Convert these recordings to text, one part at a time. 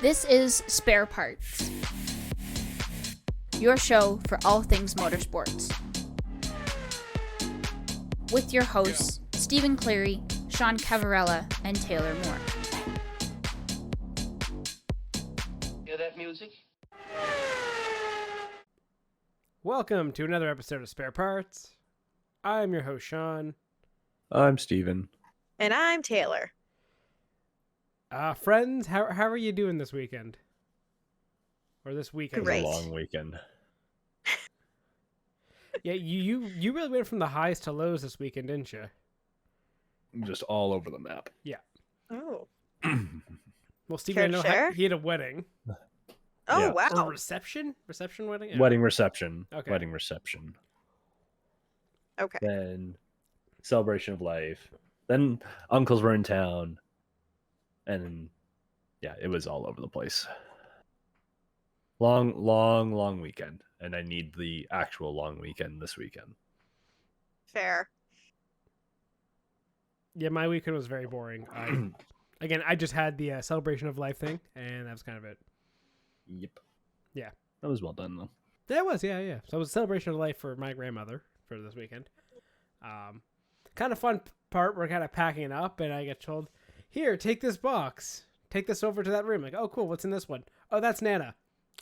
This is Spare Parts, your show for all things motorsports. With your hosts, Stephen Cleary, Sean Cavarella, and Taylor Moore. Hear that music? Welcome to another episode of Spare Parts. I'm your host, Sean. I'm Steven. And I'm Taylor. Friends, how are you doing this weekend? Or this weekend? It was Great. a long weekend. Yeah, you really went from the highs to lows this weekend, didn't you? Just all over the map. Yeah. Oh. Well, Steven, I know share? he had a wedding. Oh, Yeah. Or a wow. reception? Reception wedding? Yeah. Wedding reception. Okay. Wedding reception. Okay. Then celebration of life. Then uncles were in town. And yeah, it was all over the place. Long weekend. And I need the actual long weekend this weekend. Fair. Yeah, my weekend was very boring. I just had the celebration of life thing, and that was kind of it. Yep. Yeah. That was well done, though. That was, yeah. So it was a celebration of life for my grandmother for this weekend. Kind of fun part, we're kind of packing it up, and I get told, here, take this box. Take this over to that room. Like, oh, cool, what's in this one? Oh, that's Nana.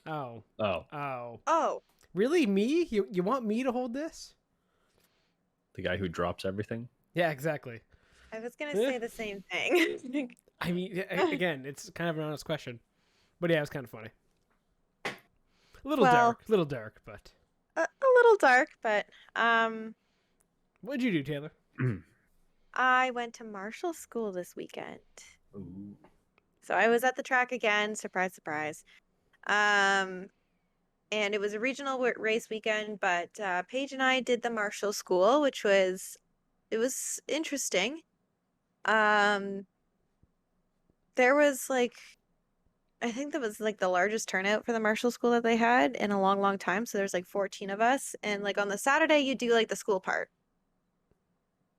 Oh. Oh. Really? Me? You want me to hold this? The guy who drops everything. Yeah, exactly. I was going to say the same thing. I mean, again, it's kind of an honest question. But yeah, it was kind of funny. A little dark, but... a little dark, but What'd you do, Taylor? I went to Marshall School this weekend. Ooh. So I was at the track again. Surprise, surprise. And it was a regional race weekend, but Paige and I did the Marshall School, which was interesting. There was I think that was the largest turnout for the Marshall School that they had in a long, long time. So there's 14 of us. And on the Saturday, you do the school part.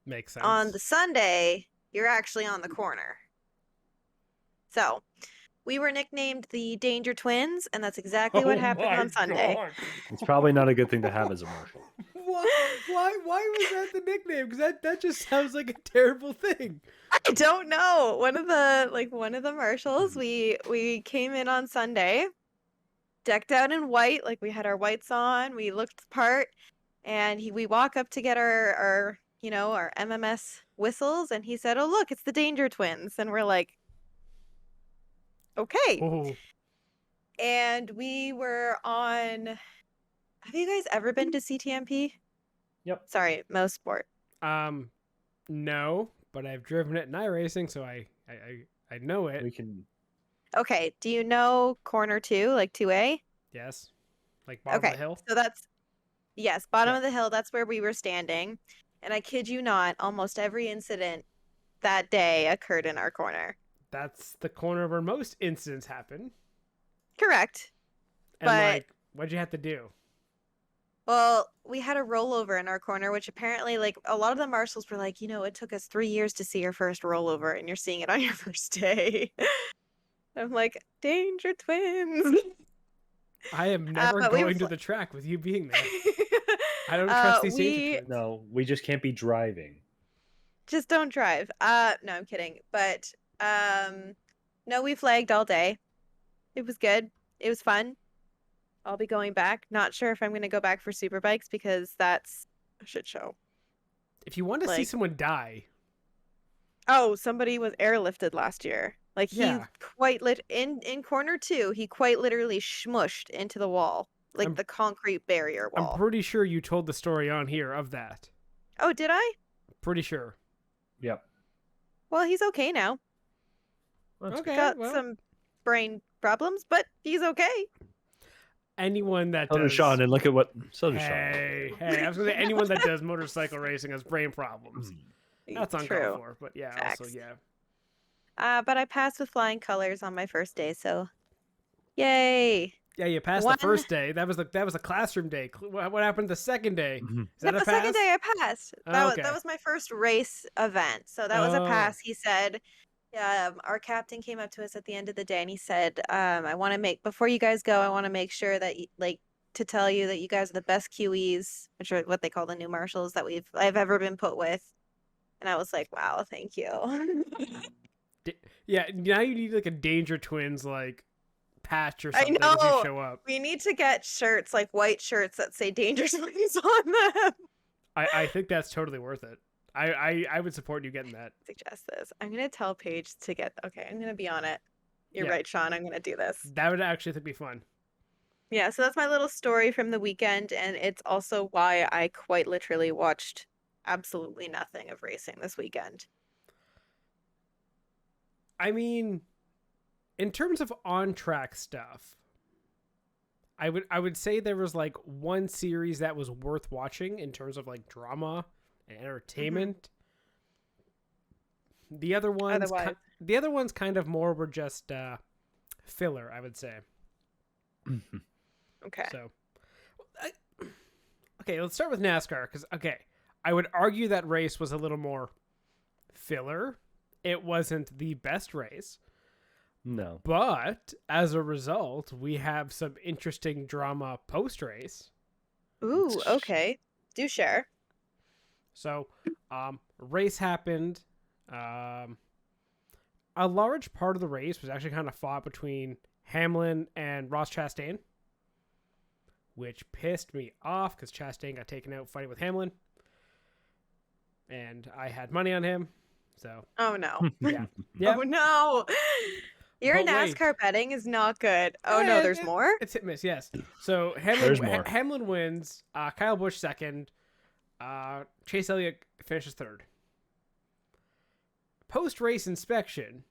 Makes sense. On the Sunday, you're actually on the corner. So we were nicknamed the Danger Twins, and that's exactly what happened on Sunday. God. It's probably not a good thing to have as a marshal. Why was that the nickname? Because that just sounds like a terrible thing. I don't know. One of the marshals, we came in on Sunday, decked out in white, we had our whites on, we looked the part, and we walk up to get our MMS whistles, and he said, "Oh, look, it's the Danger Twins." And we're like, okay. Oh. And we were on, have you guys ever been to CTMP? Yep. Sorry, Most Sport. No, but I've driven it in iRacing, so I know it. We can. Okay, do you know corner 2, 2A? Yes. Bottom of the hill? So yes, bottom of the hill, that's where we were standing. And I kid you not, almost every incident that day occurred in our corner. That's the corner where most incidents happen. Correct. And But- what'd you have to do? Well, we had a rollover in our corner, which apparently, a lot of the marshals were like, it took us 3 years to see your first rollover, and you're seeing it on your first day. I'm like, Danger Twins. I am never but we going to were- the track with you being there. I don't trust these Danger Twins. No, we just can't be driving. Just don't drive. No, I'm kidding. But no, we flagged all day. It was good. It was fun. I'll be going back. Not sure if I'm going to go back for Superbikes because that's a shit show. If you want to see someone die, Oh, somebody was airlifted last year. Yeah. He quite in corner 2, he quite literally smushed into the wall, the concrete barrier wall. I'm pretty sure you told the story on here of that. Oh, did I? Pretty sure. Yep. Well, he's okay now. Okay. Got well, some brain problems, but he's okay. anyone that So does... does Sean, and look at what. So does Hey, I was going to say anyone that does motorcycle racing has brain problems. Sean. That's uncalled True. for, but yeah, Facts. also, yeah. But I passed with flying colors on my first day, so yay! Yeah, you passed One- the first day. That was a classroom day. What happened the second day? Is that The a second pass? day I passed. Oh, That okay. was my first race event, so that was a Oh. pass. He said, Yeah, our captain came up to us at the end of the day and he said, I want to before you guys go, I want to make sure that to tell you that you guys are the best QEs, which are what they call the new marshals that I've ever been put with. And I was like, wow, thank you. Yeah, now you need like a Danger Twins like patch or I something as you know. show up. We need to get shirts, like white shirts that say Danger Swings on them. I think that's totally worth it. I would support you getting that. Suggest this. I'm gonna tell Paige to get. Okay, I'm gonna be on it. You're Yeah. right, Sean. I'm gonna do this. That would actually be fun. Yeah, so that's my little story from the weekend, and it's also why I quite literally watched absolutely nothing of racing this weekend. I mean, in terms of on-track stuff, I would say there was like one series that was worth watching in terms of like drama and entertainment. The other ones kind of more were just filler, I would say. Okay. So, okay, let's start with NASCAR because I would argue that race was a little more filler. It wasn't the best race. No. But as a result, we have some interesting drama post-race. Ooh, okay. Do share. So, race happened. A large part of the race was actually kind of fought between Hamlin and Ross Chastain, which pissed me off because Chastain got taken out fighting with Hamlin. And I had money on him. So. Oh, no. Yeah. Oh, no. Your But wait. NASCAR betting is not good. Oh, no, there's more? It's hit and miss, yes. So Hamlin wins. Kyle Busch second. Chase Elliott finishes third. Post-race inspection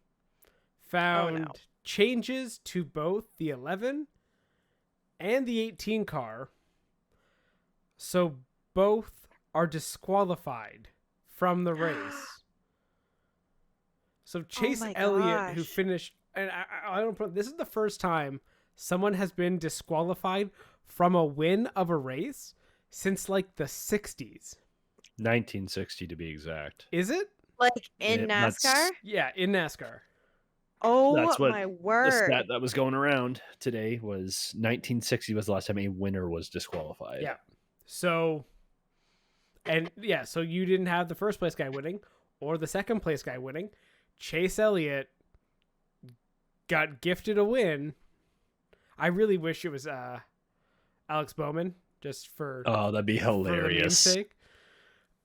found changes to both the 11 and the 18 car. So both are disqualified from the race. So Chase Elliott, who finished, and I don't put this is the first time someone has been disqualified from a win of a race since like the 60s. 1960 to be exact. Is it? Like in NASCAR? Yeah, in NASCAR. Oh, That's what my the word. stat that was going around today was 1960 was the last time a winner was disqualified. Yeah. So, so you didn't have the first place guy winning or the second place guy winning. Chase Elliott got gifted a win. I really wish it was Alex Bowman, just for that'd be hilarious. For the name's sake.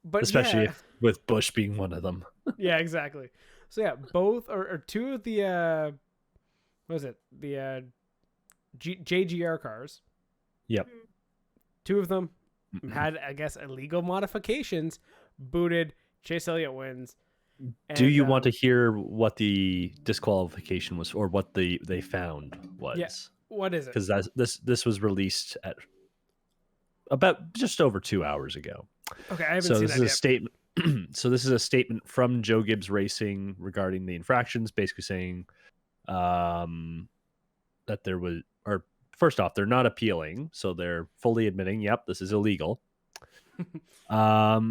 But especially with Bush being one of them. Yeah, exactly. So yeah, both or two of the what was it? The JGR cars. Yep. Two of them had, I guess, illegal modifications. Booted. Chase Elliott wins. Do you want to hear what the disqualification was, or what they found was? Yeah. What is it? Because this was released at about just over 2 hours ago. Okay, I haven't seen that yet. Statement. So this is a statement from Joe Gibbs Racing regarding the infractions, basically saying that there was, or first off, they're not appealing, so they're fully admitting, yep, this is illegal. Our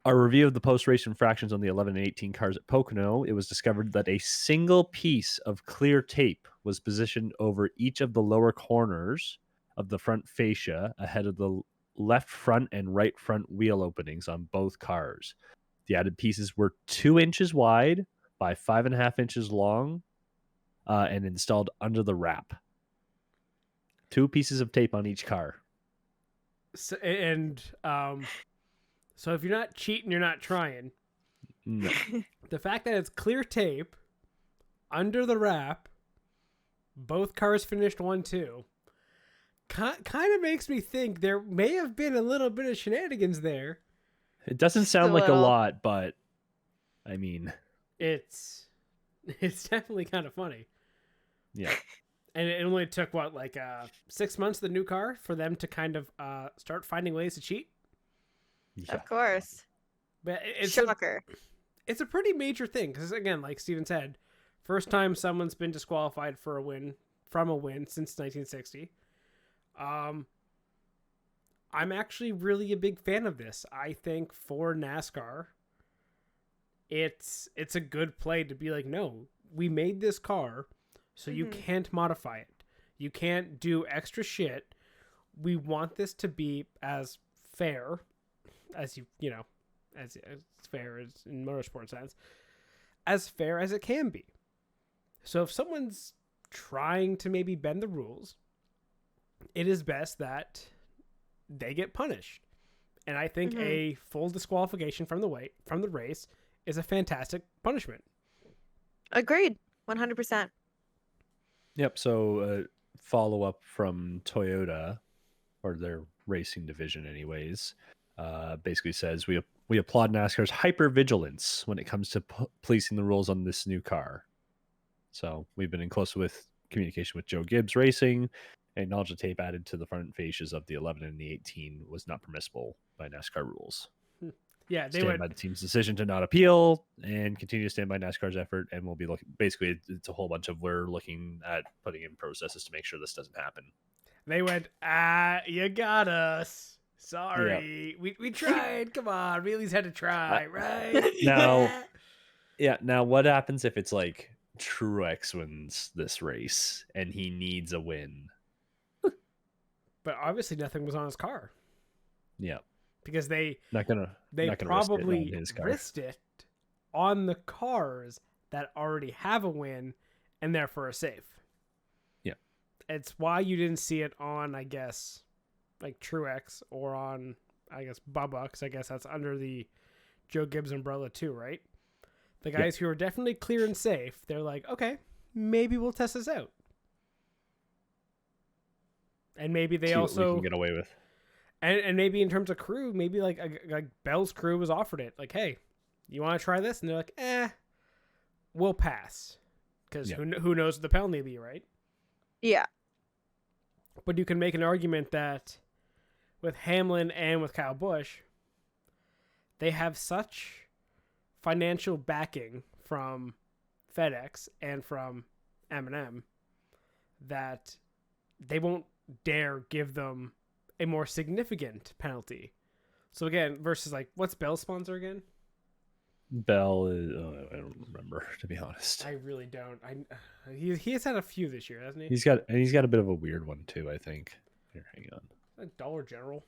review of the post-race infractions on the 11 and 18 cars at Pocono, it was discovered that a single piece of clear tape was positioned over each of the lower corners of the front fascia ahead of the left front and right front wheel openings on both cars. The added pieces were 2 inches wide by 5.5 inches long and installed under the wrap. 2 pieces of tape on each car. So, so if you're not cheating, you're not trying. No. The fact that it's clear tape under the wrap, both cars finished 1-2, kind of makes me think there may have been a little bit of shenanigans there. It doesn't sound like a lot, but I mean, it's definitely kind of funny. Yeah. And it only took 6 months of the new car for them to kind of start finding ways to cheat. Yeah. Of course. But it's shocker. It's a pretty major thing because, again, like Steven said, first time someone's been disqualified from a win since 1960. I'm actually really a big fan of this. I think for NASCAR, it's a good play to be like, no, we made this car, so you can't modify it. You can't do extra shit. We want this to be as fair as as fair as in motorsport sense, as fair as it can be. So if someone's trying to maybe bend the rules, it is best that they get punished. And I think a full disqualification from the race is a fantastic punishment. Agreed. 100%. Yep. So follow up from Toyota, or their racing division anyways, basically says we applaud NASCAR's hypervigilance when it comes to policing the rules on this new car. So we've been in close with communication with Joe Gibbs Racing, and acknowledge the tape added to the front fascias of the 11 and the 18 was not permissible by NASCAR rules. Yeah, they stand by the team's decision to not appeal and continue to stand by NASCAR's effort, and we'll be looking. Basically, it's a whole bunch of we're looking at putting in processes to make sure this doesn't happen. They went, you got us. Sorry, we tried. Come on, we at least had to try, right? Now, Now, what happens if it's like Truex wins this race and he needs a win? But obviously, nothing was on his car. Yeah, because they probably risked it on the cars that already have a win and therefore are safe. Yeah, it's why you didn't see it on, I guess, like Truex or on, I guess, Bubba, because I guess that's under the Joe Gibbs umbrella too, right? The guys who are definitely clear and safe, they're like, okay, maybe we'll test this out. And maybe they also we can get away with. And maybe in terms of crew, maybe like Bell's crew was offered it. Like, hey, you want to try this? And they're like, we'll pass. Because who knows what the penalty will be, right? Yeah. But you can make an argument that with Hamlin and with Kyle Busch, they have such financial backing from FedEx and from M&M that they won't dare give them a more significant penalty. So again, versus like, what's Bell's sponsor again? Bell is I don't remember, to be honest. I really don't. He has had a few this year, hasn't he? He's got a bit of a weird one too, I think. Here, hang on. Like Dollar General.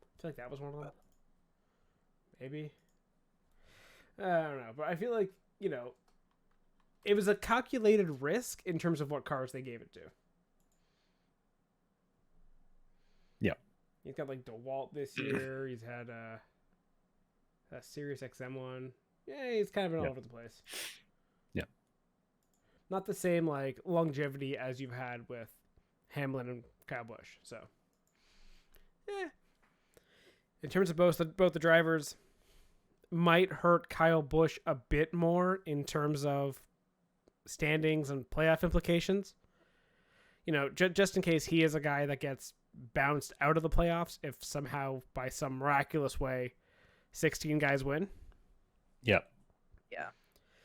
I feel like that was one of them. Maybe. I don't know, but I feel like, it was a calculated risk in terms of what cars they gave it to. Yeah. He's got like DeWalt this year. He's had a Sirius XM one. Yeah, he's kind of been all over the place. Yeah. Not the same like longevity as you've had with Hamlin and Kyle Busch. So, in terms of both the drivers, might hurt Kyle Busch a bit more in terms of standings and playoff implications. Just in case he is a guy that gets bounced out of the playoffs if somehow by some miraculous way 16 guys win. Yep. Yeah.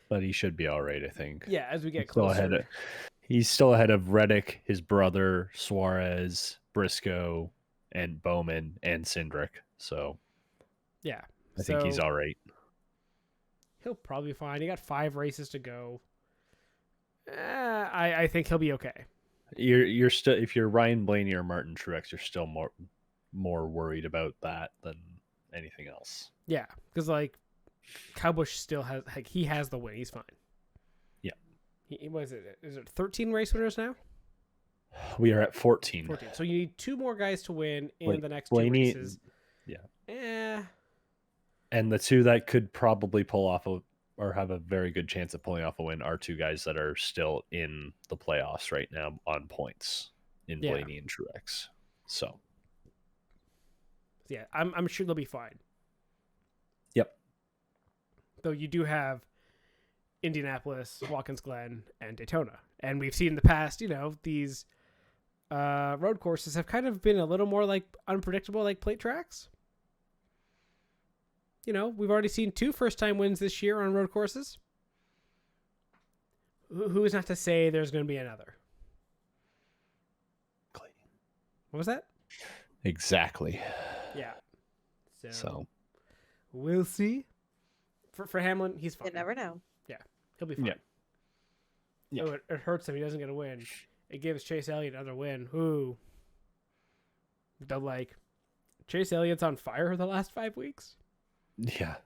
But he should be all right, I think. Yeah, as we get closer. He's still ahead of Reddick, his brother, Suarez, Briscoe, and Bowman, and Cindric. So, yeah. I think he's all right. He'll probably be fine. He got 5 races to go. I think he'll be okay. You're still, if you're Ryan Blaney or Martin Truex, you're still more worried about that than anything else. Yeah, because like Kyle Busch still has he has the win. He's fine. Yeah. Is it 13 race winners now? We are at 14. 14. So you need 2 more guys to win in the next Blaney, 2 races. Yeah. And the 2 that could probably pull off or have a very good chance of pulling off a win are 2 guys that are still in the playoffs right now on points in Blaney and Truex. So, yeah, I'm sure they'll be fine. Yep. Though you do have Indianapolis, Watkins Glen, and Daytona, and we've seen in the past, these road courses have kind of been a little more like unpredictable, like plate tracks. We've already seen 2 first-time wins this year on road courses. Who is not to say there's going to be another? What was that? Exactly. Yeah. So we'll see. for Hamlin, he's fine. You never know. He'll be fine. Yeah. Yeah. Oh, it hurts if he doesn't get a win. It gives Chase Elliott another win. Ooh. But Chase Elliott's on fire the last 5 weeks. Yeah.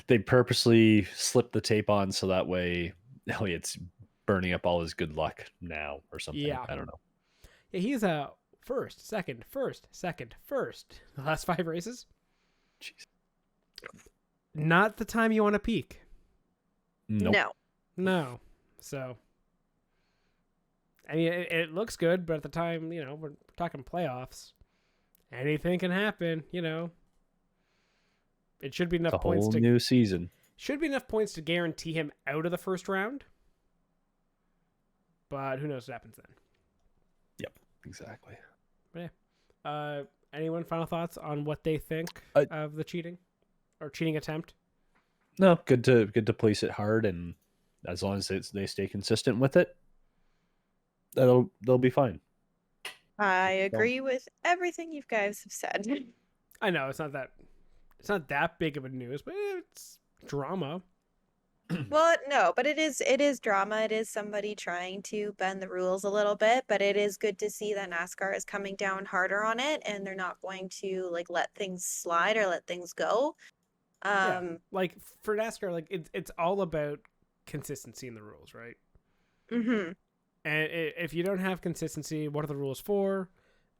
They purposely slipped the tape on so that way Elliott's burning up all his good luck now or something. Yeah. I don't know. Yeah, he's first, second, first. The last 5 races. Jeez. Not the time you want to peak. Nope. No. So, I mean, it looks good, but at the time, we're talking playoffs. Anything can happen, It should be enough It's a points whole to new season. should be enough points to guarantee him out of the first round. But who knows what happens then? Yep, exactly. Anyone final thoughts on what they think of the cheating or cheating attempt? No, good to place it hard, and as long as they stay consistent with it, they'll be fine. I agree with everything you guys have said. I know it's not that big of a news, but it's drama. Well, no, but it is drama. It is somebody trying to bend the rules a little bit, but it is good to see that NASCAR is coming down harder on it, and they're not going to let things slide or let things go. For NASCAR, it's all about consistency in the rules, right? Mm-hmm. And if you don't have consistency, what are the rules for?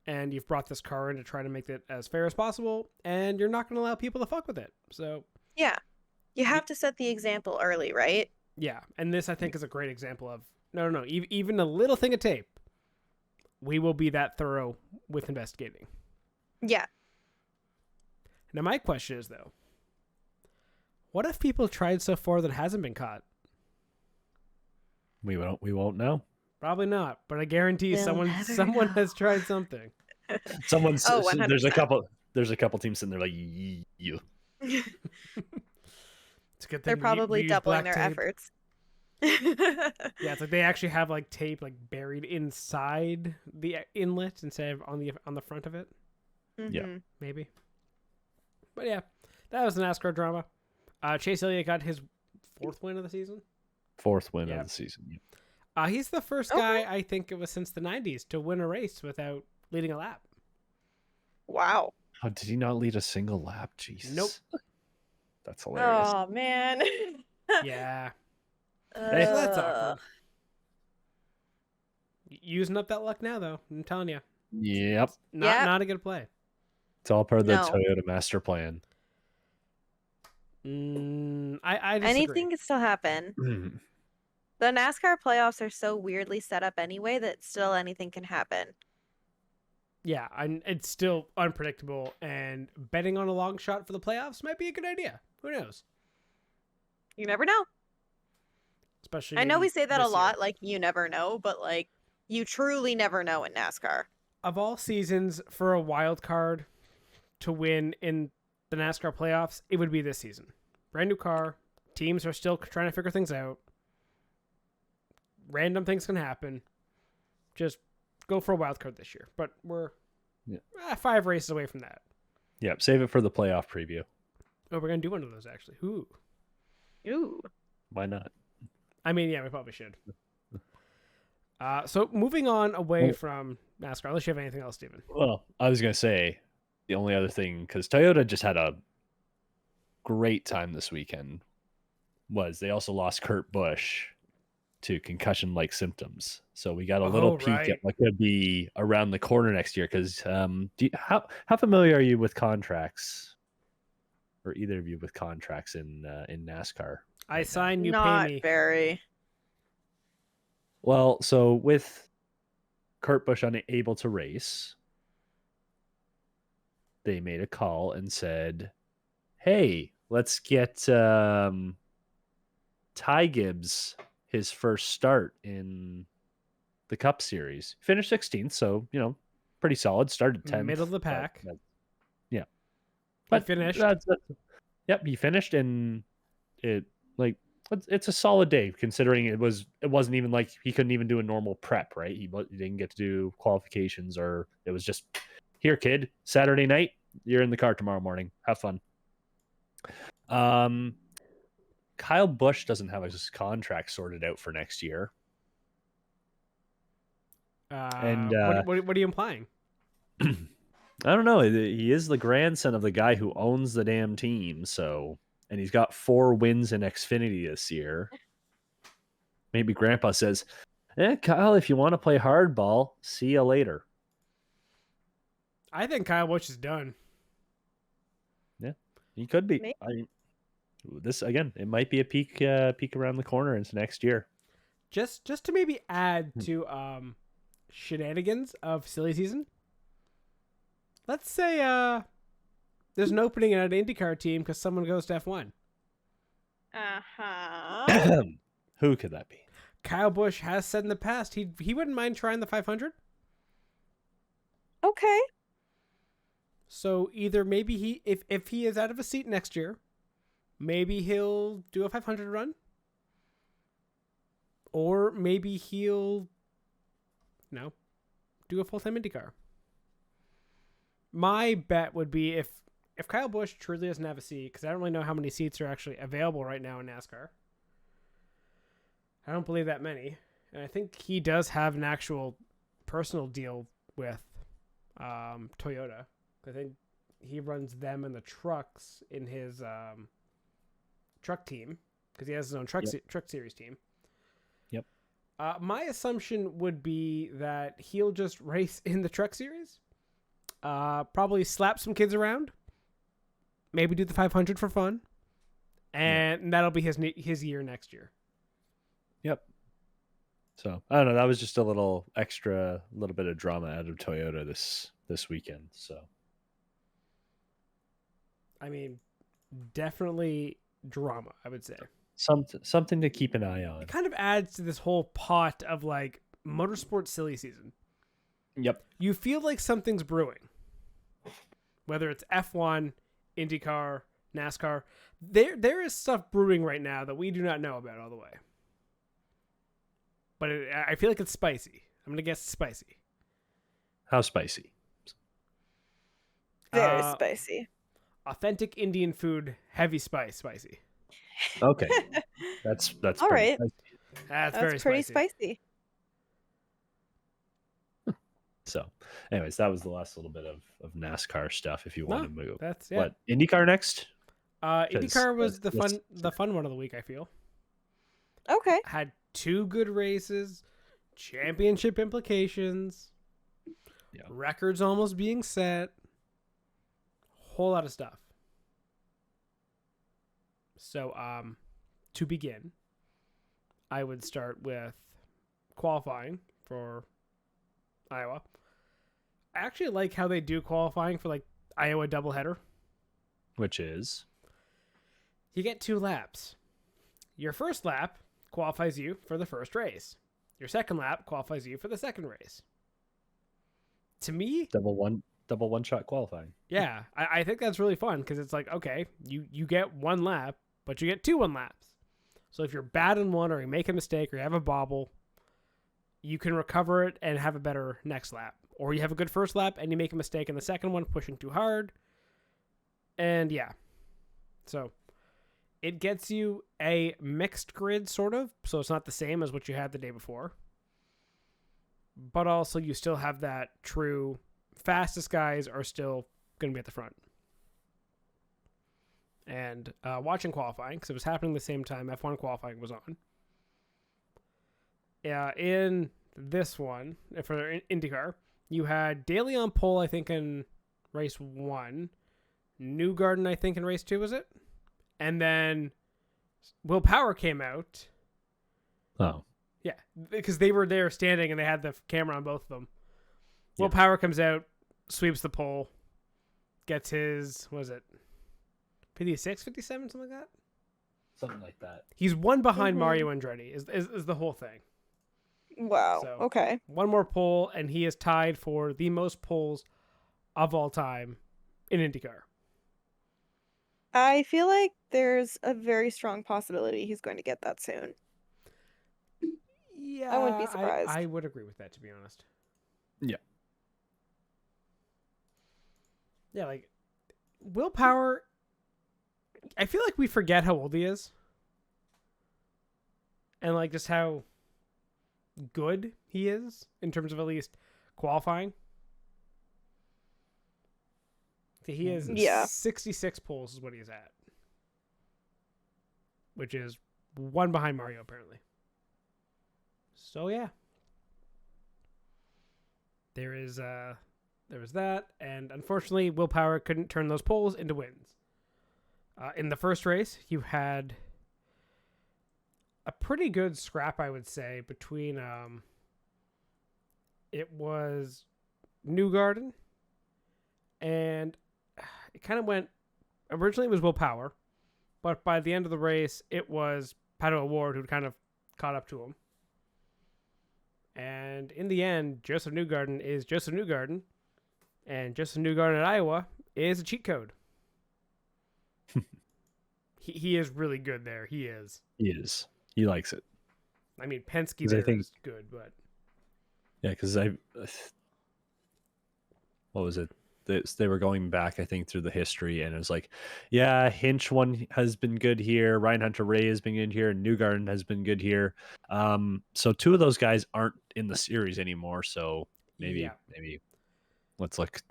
And you've brought this car in to try to make it as fair as possible, and you're not going to allow people to fuck with it. So Yeah. You have to set the example early, right? yeah, and this I think is a great example of no. Even a little thing of tape, we will be that thorough with investigating. Yeah. Now my question is though, what if people tried so far that hasn't been caught? We won't know. Probably not, but I guarantee We'll someone never has tried something. Someone's Oh, there's a 100%. couple teams sitting there like you. It's a good thing They're probably we use doubling black their tape. efforts. Yeah, it's like they actually have tape buried inside the inlet instead of on the front of it. Yeah. Mhm. Maybe. But yeah, that was the NASCAR drama. Chase Elliott got his 4th win of the season. 4th win Yeah. of the season. He's the first guy, I think it was since the 90s, to win a race without leading a lap. Wow. Oh, did he not lead a single lap? Jesus. Nope. That's hilarious. Oh man. Yeah. So Hey. that's awkward. Using up that luck now, though. I'm telling you. Yep. Not a good play. It's all part of the No. Toyota master plan. I disagree. Anything can still happen. The NASCAR playoffs are so weirdly set up anyway that still anything can happen. Yeah, it's still unpredictable, and betting on a long shot for the playoffs might be a good idea. Who knows? You never know. Especially I know in we say that a this year. lot, you never know, but you truly never know in NASCAR. Of all seasons for a wild card to win in the NASCAR playoffs, it would be this season. Brand new car, teams are still trying to figure things out. Random things can happen. Just go for a wild card this year. But we're 5 races away from that. Yep. Save it for the playoff preview. Oh, we're going to do one of those, actually. Ooh. Why not? I mean, yeah, we probably should. So moving on away from NASCAR, unless you have anything else, Steven. Well, I was going to say the only other thing, because Toyota just had a great time this weekend, was they also lost Kurt Busch to concussion-like symptoms. So we got a little peek at what could be around the corner next year. Because how familiar are you with contracts, or either of you with contracts in NASCAR? I sign, you Not pay me. very. Well, so with Kurt Busch unable to race, they made a call and said, "Hey, let's get Ty Gibbs his first start in the Cup Series. Finished 16th, so pretty solid. Started 10th, Middle of the pack. Yeah, But finished. Yep, he finished, and it's a solid day considering it wasn't even like he couldn't even do a normal prep, right? He didn't get to do qualifications, or it was just, here, kid, Saturday night, you're in the car tomorrow morning. Have fun. Kyle Busch doesn't have his contract sorted out for next year. And what are you implying? I don't know. He is the grandson of the guy who owns the damn team. So, and he's got 4 wins in Xfinity this year. Maybe Grandpa says, Kyle, if you want to play hardball, see you later. I think Kyle Busch is done. Yeah, he could be. Maybe. This again, it might be a peak around the corner into next year. Just to maybe add to shenanigans of silly season. Let's say there's an opening at an IndyCar team because someone goes to F1. Uh-huh. Who could that be? Kyle Busch has said in the past he wouldn't mind trying the 500. Okay. So either maybe if he is out of a seat next year, maybe he'll do a 500 run. Or maybe he'll do a full-time IndyCar. My bet would be if Kyle Busch truly doesn't have a seat, because I don't really know how many seats are actually available right now in NASCAR. I don't believe that many. And I think he does have an actual personal deal with Toyota. I think he runs them and the trucks in his truck team, because he has his own truck series team. Yep. My assumption would be that he'll just race in the truck series. Probably slap some kids around. Maybe do the 500 for fun. And that'll be his year next year. Yep. So, I don't know. That was just a little bit of drama out of Toyota this weekend. So, I mean, definitely drama, I would say. Something to keep an eye on. It kind of adds to this whole pot of like motorsport silly season. Yep. You feel like something's brewing. Whether it's F1, IndyCar, NASCAR, there is stuff brewing right now that we do not know about all the way. But I feel like it's spicy. I'm going to guess spicy. How spicy? Very spicy. Authentic Indian food, heavy spicy. Okay. That's all right. Spicy. That's very pretty spicy. So, anyways, that was the last little bit of NASCAR stuff. If you want to move, that's what IndyCar next? IndyCar was the fun one of the week. I feel. Okay. Had 2 good races, championship implications, records almost being set, whole lot of stuff. So, to begin, I would start with qualifying for Iowa. I actually like how they do qualifying for like Iowa doubleheader. Which is? You get 2 laps. Your first lap qualifies you for the first race. Your second lap qualifies you for the second race. To me, double one shot qualifying. Yeah, I think that's really fun because it's like, okay, you get 1 lap, but you get 2 1 laps. So if you're bad in one or you make a mistake or you have a bobble, you can recover it and have a better next lap. Or you have a good first lap and you make a mistake in the second one, pushing too hard. And yeah. So it gets you a mixed grid, sort of. So it's not the same as what you had the day before. But also you still have that true fastest guys are still going to be at the front. And watching qualifying, because it was happening the same time F1 qualifying was on. In this one, for IndyCar, you had Daly on pole, I think, in race 1. Newgarden, I think, in race 2, was it? And then Will Power came out. Oh. Yeah, because they were there standing and they had the camera on both of them. Will Power comes out, sweeps the pole, gets his, what was it, 56, 57, something like that? Something like that. He's 1 behind Mario Andretti, is the whole thing. Wow, So, okay. 1 more pole, and he is tied for the most poles of all time in IndyCar. I feel like there's a very strong possibility he's going to get that soon. Yeah, I wouldn't be surprised. I would agree with that, to be honest. Yeah. Yeah, like, Will Power, I feel like we forget how old he is. and like just how good he is in terms of at least qualifying. Okay, he is 66 poles is what he's at, which is one behind Mario apparently. So yeah, there was that, and unfortunately, Willpower couldn't turn those poles into wins. In the first race, you had a pretty good scrap, I would say, between it was Newgarden, and it kind of went. Originally, it was Willpower, but by the end of the race, it was Pato O'Ward who kind of caught up to him. And in the end, Joseph Newgarden is Joseph Newgarden, and Joseph Newgarden at Iowa is a cheat code. he is really good there. He is. He is. He likes it. I mean, Penske there is good, but yeah, because what was it? They were going back, I think, through the history, and it was like, yeah, Hinch one has been good here, Ryan Hunter-Reay has been good here, and Newgarden has been good here. So two of those guys aren't in the series anymore. So maybe let's look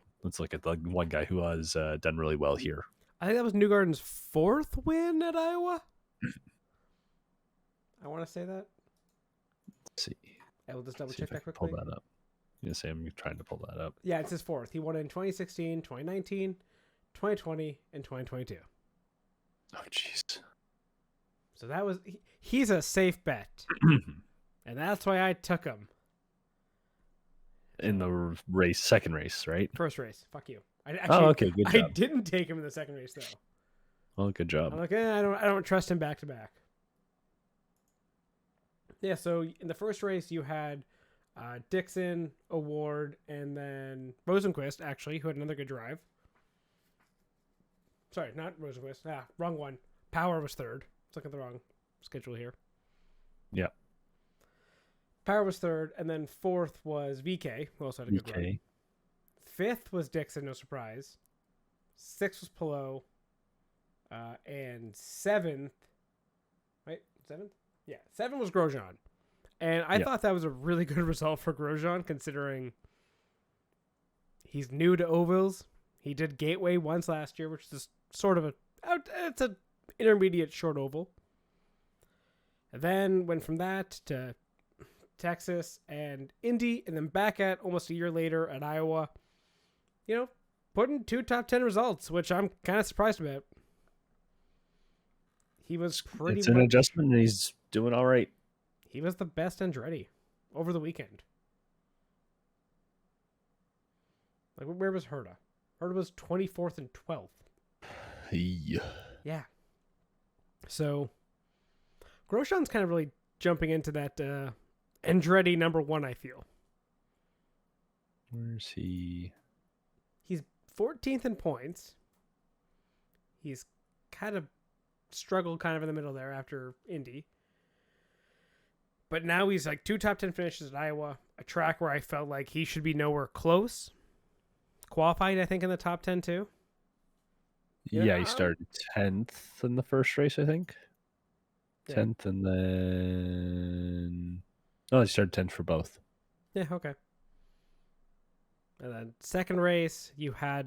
at the one guy who has done really well here. I think that was Newgarden's 4th win at Iowa. I want to say that. Let's see. I will just double See if check I that can quickly. pull that up. I'm trying to pull that up. Yeah, it's his 4th. He won in 2016, 2019, 2020, and 2022. Oh, jeez. So that was he's a safe bet, and that's why I took him In the second race, right? first race. Fuck you. Okay, good job. I didn't take him in the second race though. Well, good job. I'm like, I don't trust him back to back. Yeah, so in the first race you had Dixon, Award, and then Rosenquist, actually, who had another good drive. Sorry, not Rosenquist. Wrong one. Power was 3rd. Let's look at the wrong schedule here. Yeah. Power was 3rd, and then 4th was VK, who also had a good run. 5th was Dixon, no surprise. 6th was Pillow. And 7th... Wait, 7th? Yeah, 7 was Grosjean. And I thought that was a really good result for Grosjean, considering he's new to ovals. He did Gateway once last year, which is sort of it's an intermediate short oval. And then went from that to Texas and Indy, and then back at almost a year later at Iowa. You know, putting 2 top 10 results, which I'm kind of surprised about. He was pretty. It's an adjustment, and he's doing all right. He was the best Andretti over the weekend. Like, where was Herta? Herta was 24th and 12th. Yeah. So, Grosjean's kind of really jumping into that Andretti number 1, I feel. Where's he? He's 14th in points. He's kind of struggled in the middle there after Indy. But now he's like 2 top 10 finishes at Iowa, a track where I felt like he should be nowhere close. Qualified, I think, in the top 10 too. Yeah, he started 10th in the first race, I think. Yeah. 10th, and then... No, he started 10th for both. Yeah, okay. And then second race, you had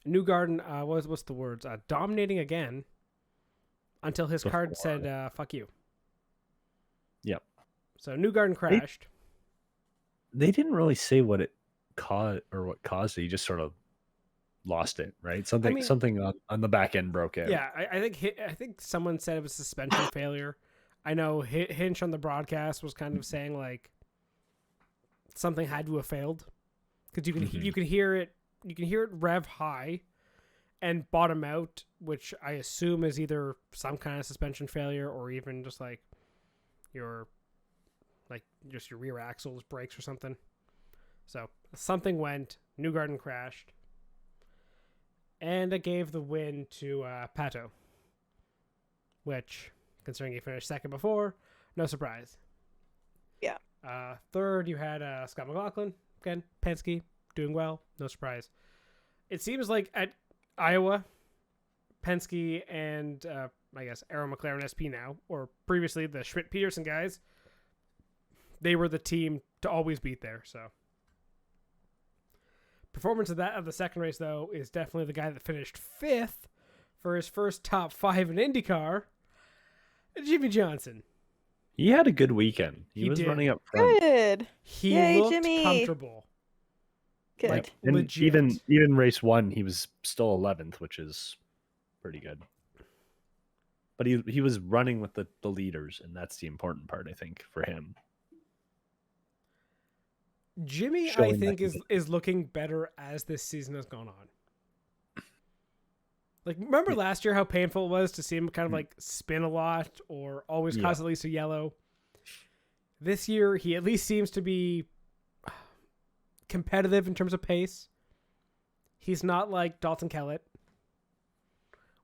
Newgarden, what's the words? Dominating again until his card said, fuck you. Yep. So Newgarden crashed. They didn't really say what it caused or what caused it. He just sort of lost it, right? Something on the back end broke out. Yeah, I think someone said it was suspension failure. I know Hinch on the broadcast was kind of saying like something had to have failed because you can hear it rev high and bottom out, which I assume is either some kind of suspension failure or even just like your rear axles brakes or something. So something went. Newgarden crashed, and it gave the win to Pato, which, considering he finished second before, no surprise. Yeah. Third, you had Scott McLaughlin. Again, Penske, doing well. No surprise. It seems like at Iowa, Penske and I guess Arrow McLaren SP now, or previously the Schmidt Peterson guys, they were the team to always beat there. So performance of the second race though is definitely the guy that finished 5th for his first top 5 in IndyCar, Jimmy Johnson. He had a good weekend. He was did. running up front. Good. He Yay, looked Jimmy. comfortable. Good. Like, And legit. even race 1, he was still 11th, which is pretty good. But he was running with the leaders, and that's the important part, I think, for him. Jimmy, I Showing think, that is looking better as this season has gone on. Like, remember last year how painful it was to see him kind of like spin a lot or always cause at least a yellow? This year, he at least seems to be competitive in terms of pace. He's not like Dalton Kellett,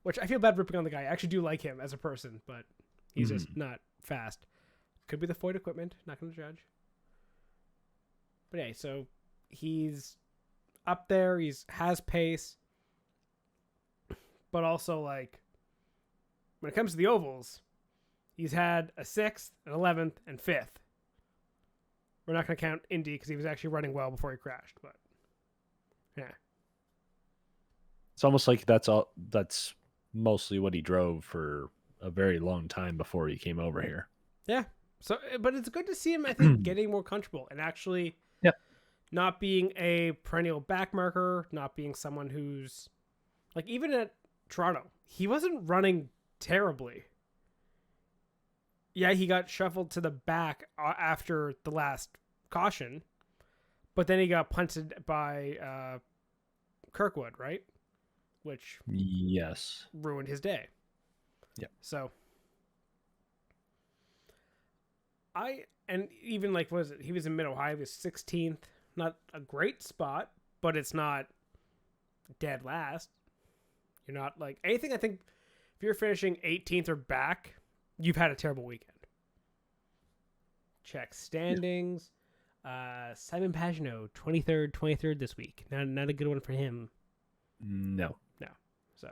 which I feel bad ripping on the guy. I actually do like him as a person, but he's just not fast. Could be the Foyt equipment. Not going to judge. But yeah, so he's up there. Has pace. But also, like, when it comes to the ovals, he's had a 6th, an 11th, and 5th. We're not going to count Indy because he was actually running well before he crashed. But yeah, It's almost like that's mostly what he drove for a very long time before he came over here. yeah. So, but it's good to see him, I think, getting more comfortable and actually not being a perennial backmarker, not being someone who's like, even at Toronto, he wasn't running terribly. Yeah, he got shuffled to the back after the last caution, but then he got punted by Kirkwood, right? Which ruined his day. Yeah. So and even like, what was it? He was in Mid-Ohio, he was 16th. Not a great spot, but it's not dead last. You're not like anything. I think if you're finishing 18th or back, you've had a terrible weekend. Check standings. Simon Pagenaud, 23rd this week. Not a good one for him. No. So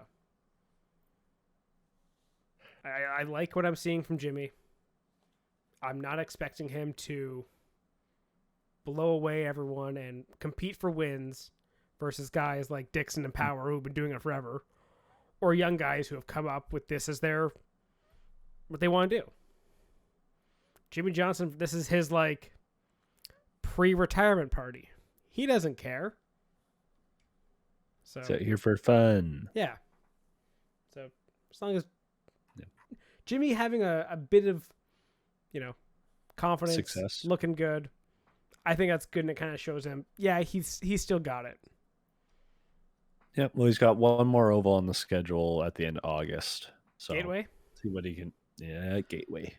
I like what I'm seeing from Jimmy. I'm not expecting him to blow away everyone and compete for wins versus guys like Dixon and Power who've been doing it forever, or young guys who have come up with this as what they want to do. Jimmy Johnson, this is his like pre-retirement party. He doesn't care. So here for fun. yeah. So as long as Jimmy having a bit of, confidence, Success, looking good, I think that's good, and it kind of shows him, he's still got it. Yep. Well, he's got one more oval on the schedule at the end of August. So Gateway? see what he can. Yeah, Gateway.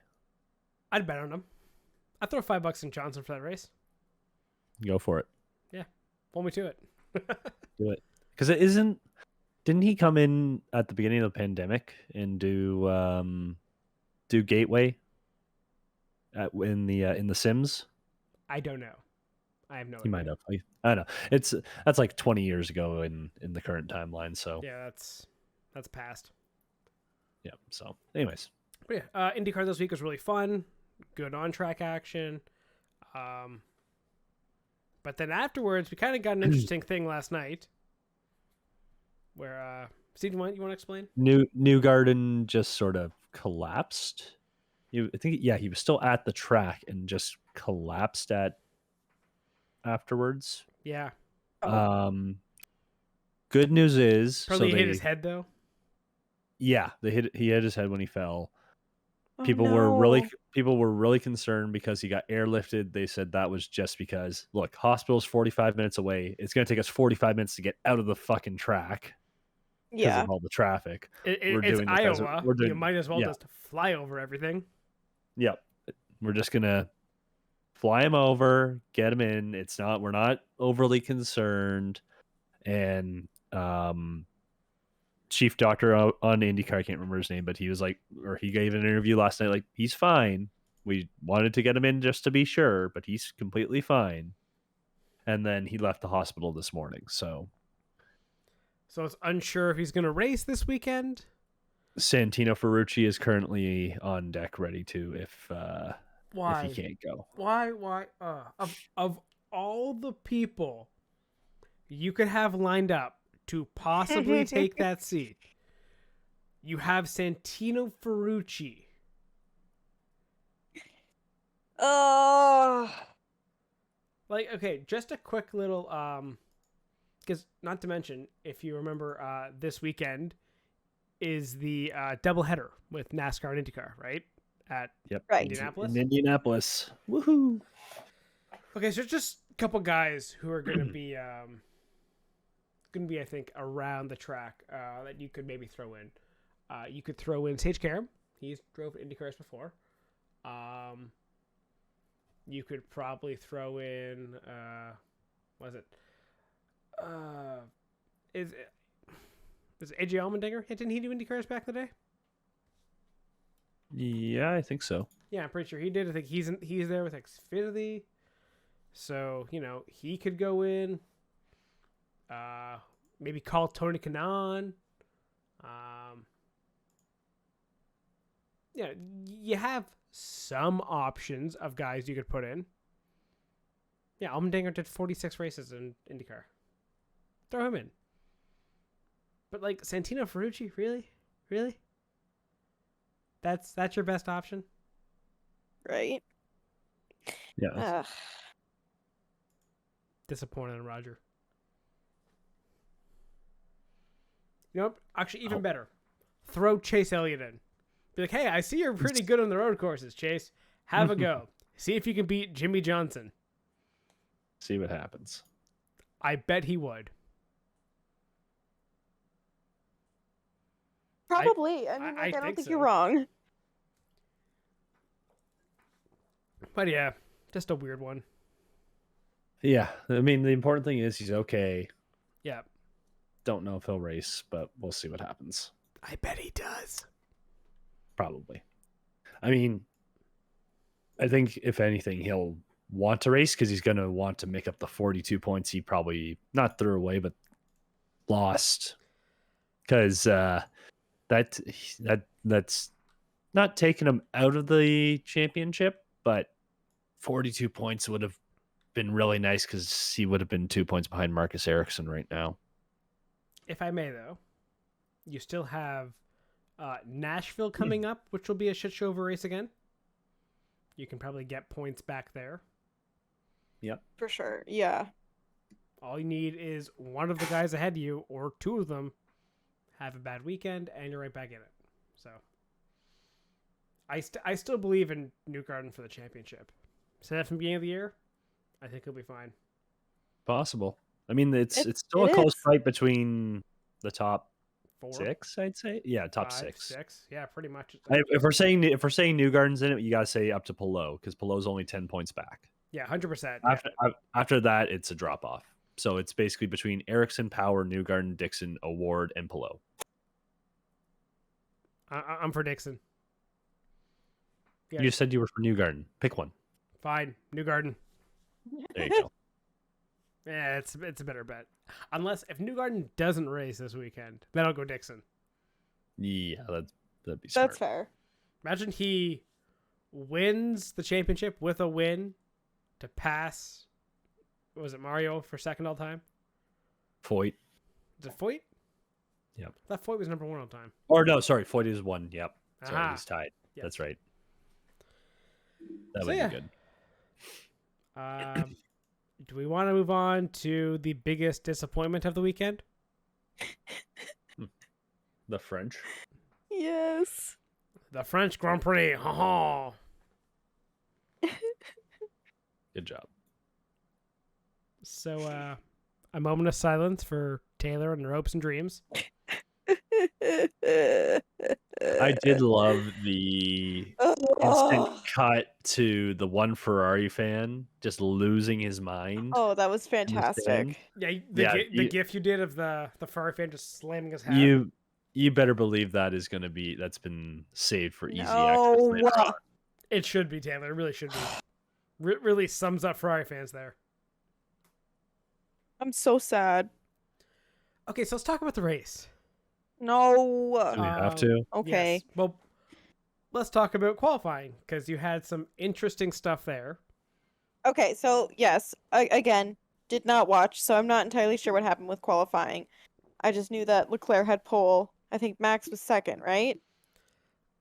I'd bet on him. I'd throw $5 in Johnson for that race. Go for it. Yeah. Hold me to it. Do it. Because it isn't. Didn't he come in at the beginning of the pandemic and do Gateway in the Sims? I don't know. I have no idea. He might have. I don't know. That's like 20 years ago in the current timeline. So Yeah, that's past. yeah. So anyways, But yeah, IndyCar this week was really fun. Good on-track action. But then afterwards, we kind of got an interesting thing last night where, Steve, you want to explain? Newgarden just sort of collapsed. I think he was still at the track and just collapsed afterwards. Yeah. Good news is Probably hit his head, though. Yeah, he hit his head when he fell. Oh, People no. were really concerned because he got airlifted. They said that was just because, look, hospital's 45 minutes away. It's going to take us 45 minutes to get out of the fucking track because Yeah. of all the traffic. It's Iowa. You might as well just fly over everything. Yep. We're just going to fly him over, get him in. We're not overly concerned. And chief doctor on IndyCar, I can't remember his name, but he was like, or he gave an interview last night, like, he's fine. We wanted to get him in just to be sure, but he's completely fine. And then he left the hospital this morning. So So it's unsure if he's going to race this weekend. Santino Ferrucci is currently on deck, ready to if Why? he can't go. Why? Of all the people you could have lined up to possibly take that seat, you have Santino Ferrucci. Oh. Like, okay, just a quick little because not to mention, if you remember, this weekend is the doubleheader with NASCAR and IndyCar, right? At Right. Indianapolis. In Indianapolis. Woohoo! Okay, so just a couple guys who are gonna be I think around the track that you could maybe throw in. You could throw in Sage Karam. He's drove IndyCars before. You could probably throw in what is it? Is AJ Allmendinger? Didn't he do IndyCars back in the day? Yeah, I think so. Yeah, I'm pretty sure he did. I think he's there with Xfinity. So, he could go in. Maybe call Tony Kanaan. Yeah, you have some options of guys you could put in. Yeah, Allmendinger did 46 races in IndyCar. Throw him in. But like Santino Ferrucci, really? Really? That's your best option? Right. Yeah. Ugh. Disappointed in Roger. You know, actually, even better. Throw Chase Elliott in. Be like, hey, I see you're pretty good on the road courses, Chase. Have a go. See if you can beat Jimmy Johnson. See what happens. I bet he would. Probably. I I don't think think so. you're wrong. But yeah, just a weird one. Yeah, I mean, the important thing is he's okay. Yeah. Don't know if he'll race, but we'll see what happens. I bet he does. Probably. I mean, I think if anything, he'll want to race because he's going to want to make up the 42 points he probably not threw away, but lost. Because that's not taking him out of the championship, but 42 points would have been really nice because he would have been 2 points behind Marcus Ericsson right now. If I may, though, you still have Nashville coming up, which will be a shit show of a race again. You can probably get points back there. Yep. For sure. Yeah. All you need is one of the guys ahead of you, or two of them, have a bad weekend, and you're right back in it. So, I still believe in Newgarden for the championship. Said that from the beginning of the year. I think he'll be fine. Possible. I mean, it's still a close fight between the top 4, 6, I'd say. Yeah, top 5, 6. 6. Yeah, pretty much. If we're saying Newgarden's in it, you gotta say up to Palou because Palou's only 10 points back. Yeah, 100%. After that, it's a drop off. So it's basically between Ericsson, Power, Newgarden, Dixon, Award, and Palou. I'm for Dixon. Yeah. You said you were for Newgarden. Pick one. Fine, Newgarden. There you go. Yeah, it's a better bet. Unless if Newgarden doesn't race this weekend, then I'll go Dixon. Yeah, that'd be smart. That's fair. Imagine he wins the championship with a win to pass. What was it, Mario for second all time? Foyt. Is it Foyt? Yep. I thought Foyt was number 1 all time. Or no, sorry, Foyt is 1. Yep. So Aha. he's tied. Yep. That's right. That So would yeah. be good. Do we want to move on to the biggest disappointment of the weekend? The French. Yes. The French Grand Prix. Ha ha. Good job. So, a moment of silence for Taylor and her hopes and dreams. I did love the instant cut to the one Ferrari fan just losing his mind. Oh, that was in the stand. fantastic. Yeah, the gif you did of the Ferrari fan just slamming his head. You better believe that's been saved for easy access No. later on. It should be, Taylor. It really should be. Really sums up Ferrari fans there. I'm so sad. Okay, so let's talk about the race. No. Do we have to? Okay. Yes. Well, let's talk about qualifying because you had some interesting stuff there. Okay, so yes, again, did not watch, so I'm not entirely sure what happened with qualifying. I just knew that Leclerc had pole. I think Max was second, right?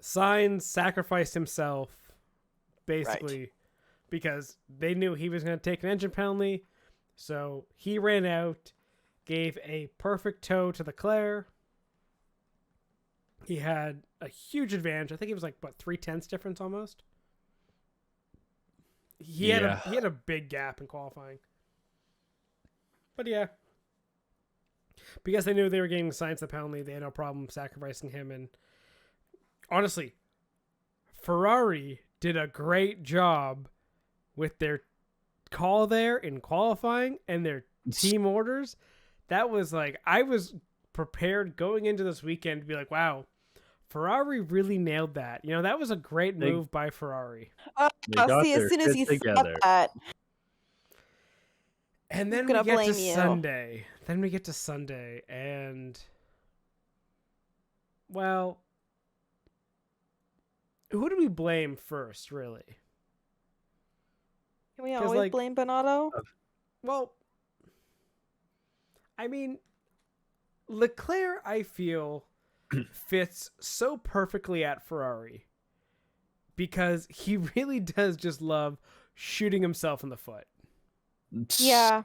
Sainz sacrificed himself basically because they knew he was going to take an engine penalty. So he ran out, gave a perfect tow to Leclerc. He had a huge advantage. I think he was like, what, 3/10 difference almost? He had a big gap in qualifying. But yeah. Because they knew they were getting Sainz the penalty, they had no problem sacrificing him. And honestly, Ferrari did a great job with their call there in qualifying and their team orders. That was like, I was prepared going into this weekend to be like, wow, Ferrari really nailed that. You know, that was a great move by Ferrari. They got See, as their soon as shit you together. said that, And then gonna we get to blame you. Sunday. Then we get to Sunday, and well, who do we blame first, really? can we 'Cause, always like- blame Bonotto? Well, I mean, Leclerc, I feel, fits so perfectly at Ferrari because he really does just love shooting himself in the foot. Yeah.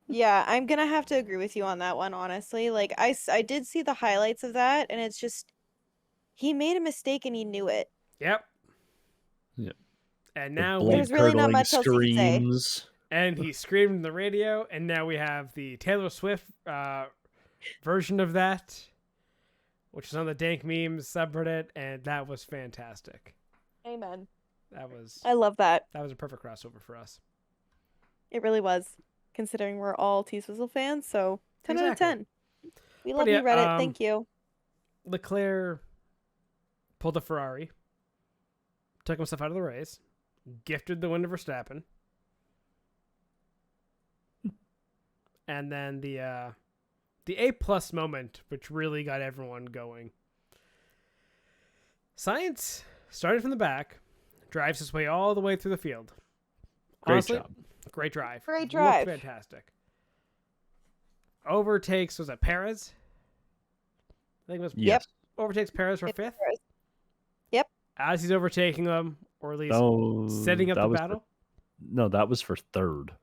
Yeah, I'm gonna have to agree with you on that one, honestly. Like, I did see the highlights of that, and it's just, he made a mistake and he knew it. Yep. Yep. And The now blood There's really not curdling much else you can say. screams. and he screamed in the radio, and now we have the Taylor Swift version of that, which is on the Dank Memes subreddit, and that was fantastic. Amen. That was I love that. a perfect crossover for us. It really was, considering we're all T-Swizzle fans, so 10 out of Exactly. 10. We love yeah, you, Reddit. Thank you. Leclerc pulled a Ferrari, took himself out of the race, gifted the win to Verstappen, and then the A+ moment, which really got everyone going. Sainz started from the back, drives his way all the way through the field. Great Honestly, job. great drive. Great Looked drive. fantastic. Overtakes, was it Perez? I think it was Yes. overtakes Perez for Yep. fifth. Yep. As he's overtaking them, or at least No, setting up that the was battle. No, that was for third.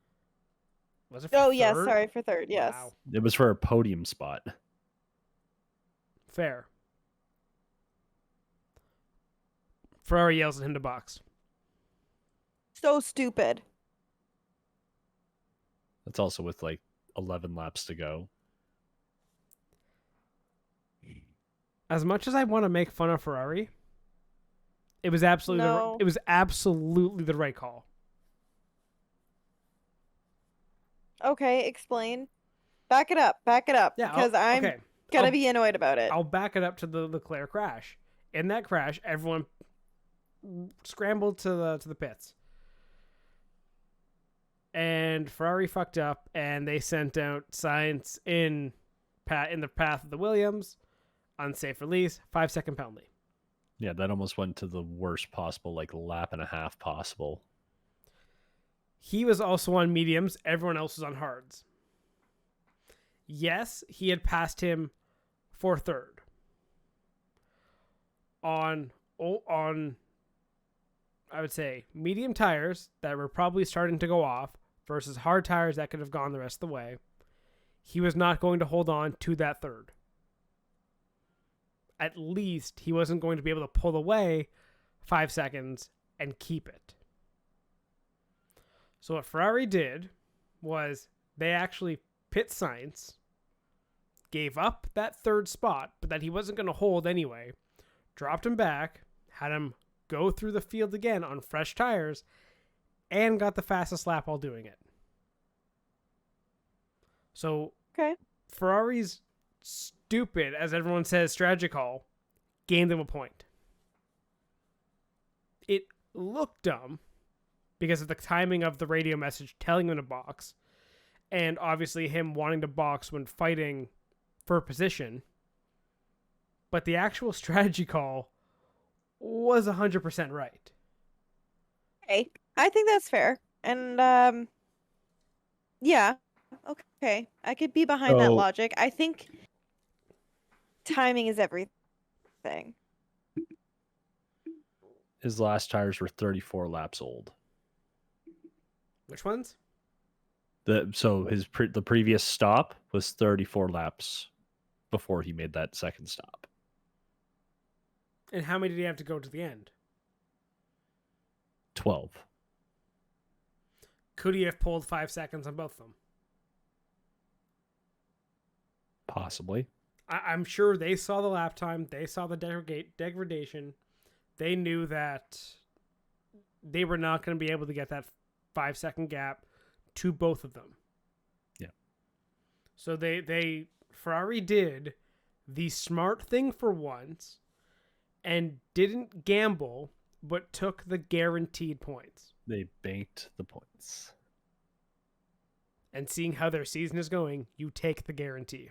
Was it for Oh, yes, third? sorry, for third, yes. Wow. It was for a podium spot. Fair. Ferrari yells at him to box. So stupid. That's also with like 11 laps to go. As much as I want to make fun of Ferrari, it was absolutely No. it was absolutely the right call. Okay, explain. Back it up, Yeah, because I'm okay. gonna I'll- be annoyed about it. I'll back it up to the Leclerc crash. In that crash, everyone scrambled to the pits. And Ferrari fucked up, and they sent out Sainz in the path of the Williams. Unsafe release, 5-second penalty. Yeah, that almost went to the worst possible, like lap and a half possible. He was also on mediums. Everyone else was on hards. Yes, he had passed him for third. On I would say medium tires that were probably starting to go off versus hard tires that could have gone the rest of the way, he was not going to hold on to that third. At least he wasn't going to be able to pull away 5 seconds and keep it. So what Ferrari did was they actually pit Sainz, gave up that third spot, but that he wasn't going to hold anyway, dropped him back, had him go through the field again on fresh tires, and got the fastest lap while doing it. So Okay. Ferrari's stupid, as everyone says, strategy call, gained them a point. It looked dumb because of the timing of the radio message telling him to box, and obviously him wanting to box when fighting for position, but the actual strategy call was 100% right. Okay, I think that's fair. And yeah, okay. I could be behind that So- logic. I think timing is everything. His last tires were 34 laps old. Which ones? The previous stop was 34 laps before he made that second stop. And how many did he have to go to the end? 12. Could he have pulled 5 seconds on both of them? Possibly. I'm sure they saw the lap time. They saw the degradation. They knew that they were not going to be able to get that 5-second gap to both of them. Yeah. So Ferrari did the smart thing for once and didn't gamble, but took the guaranteed points. They banked the points. And seeing how their season is going, you take the guarantee.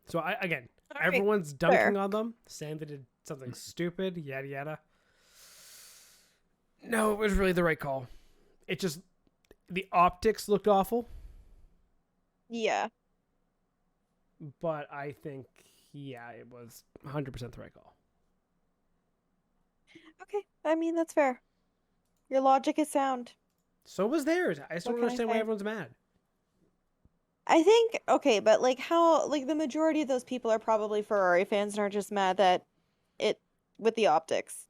So everyone's dunking on them, saying they did something stupid, yada yada. No, it was really the right call. It just, the optics looked awful, Yeah. but I think, yeah, it was 100% the right call. Okay. I mean, that's fair. Your logic is sound. So was theirs. I still What don't can I understand why say? everyone's mad. I think, okay, but like how, like the majority of those people are probably Ferrari fans and are just mad that it, with the optics.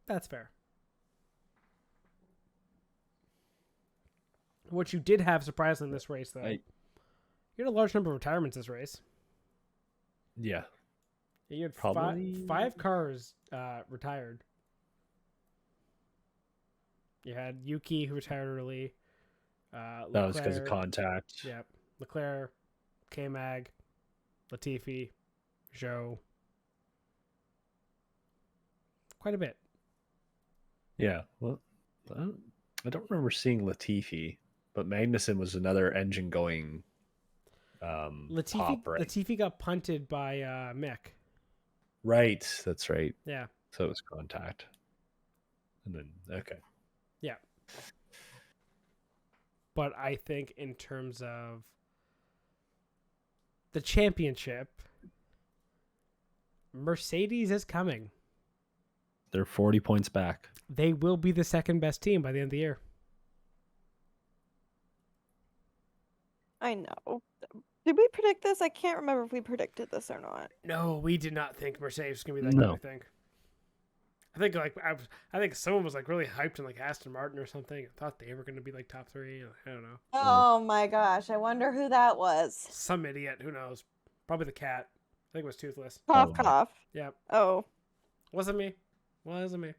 That's fair. What you did have surprisingly in this race, though, you had a large number of retirements this race. Yeah. You had Probably- five cars retired. You had Yuki, who retired early. That was because of Leclerc. contact. Yep. Leclerc, K-Mag, Latifi, Zhou. Quite a bit. Yeah. Well, I don't remember seeing Latifi, but Magnussen was another engine going top, right? Latifi got punted by Mick. Right. That's right. Yeah. So it was contact. And then, okay. Yeah. But I think in terms of the championship, Mercedes is coming. They're 40 points back. They will be the second best team by the end of the year. I know. Did we predict this? I can't remember if we predicted this or not. No, we did not think Mercedes was going to be that No. good, I think I think someone was like really hyped in like Aston Martin or something. I thought they were going to be like top 3. I don't know. Oh my gosh, I wonder who that was. Some idiot, who knows? Probably the cat. I think it was Toothless. Cough, Oh. cough. Yep. Oh. Wasn't me. Wasn't me.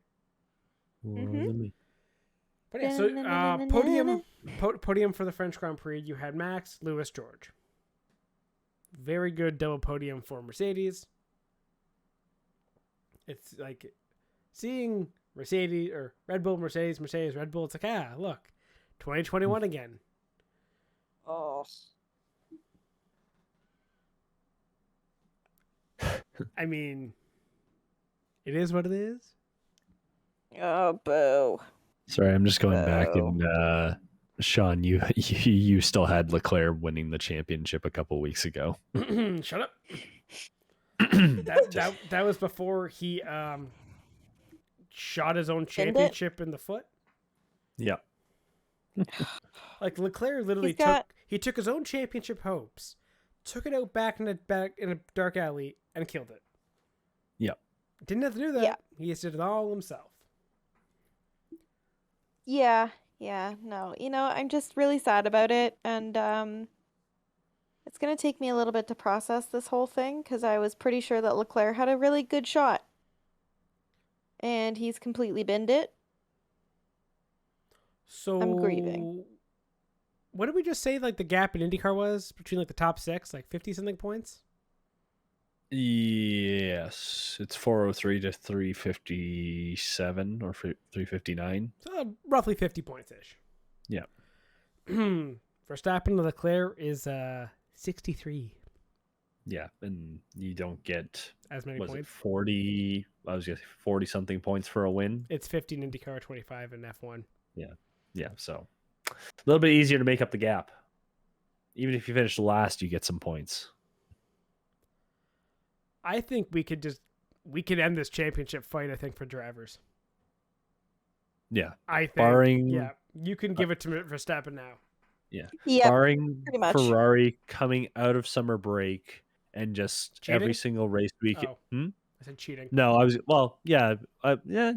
Mhm. But yeah, so podium for the French Grand Prix. You had Max, Lewis, George. Very good double podium for Mercedes. It's like seeing Mercedes or Red Bull, Mercedes, Mercedes, Red Bull. It's like, look, 2021 again. Oh. I mean, it is what it is. Oh, boo. Sorry, I'm just going back Oh. and Sean, you still had Leclerc winning the championship a couple weeks ago. Shut up. That was before he shot his own Pinned it? championship in the foot. Yeah. Like Leclerc literally took his own championship hopes, took it out back in a dark alley and killed it. Yep. Didn't have to do that. Yeah. He just did it all himself. Yeah, no. I'm just really sad about it, and it's gonna take me a little bit to process this whole thing, because I was pretty sure that Leclerc had a really good shot. And he's completely binned it. So I'm grieving. What did we just say like the gap in IndyCar was between like the top 6, like 50 something points? Yes, it's 403 to 357 or 359. So roughly 50 points ish. Yeah. Verstappen and Leclerc is 63. Yeah, and you don't get As many was it points. 40? I was gonna say 40 something points for a win. It's 50 in IndyCar, 25 in F1. Yeah, so a little bit easier to make up the gap. Even if you finish last, you get some points. I think we could end this championship fight, I think, for drivers. Yeah, I think. barring Yeah, you can give it to Verstappen now. yeah, Yep, barring pretty much. Ferrari coming out of summer break and just every Cheating? single race week. Oh. Hmm? I said cheating. No, yeah,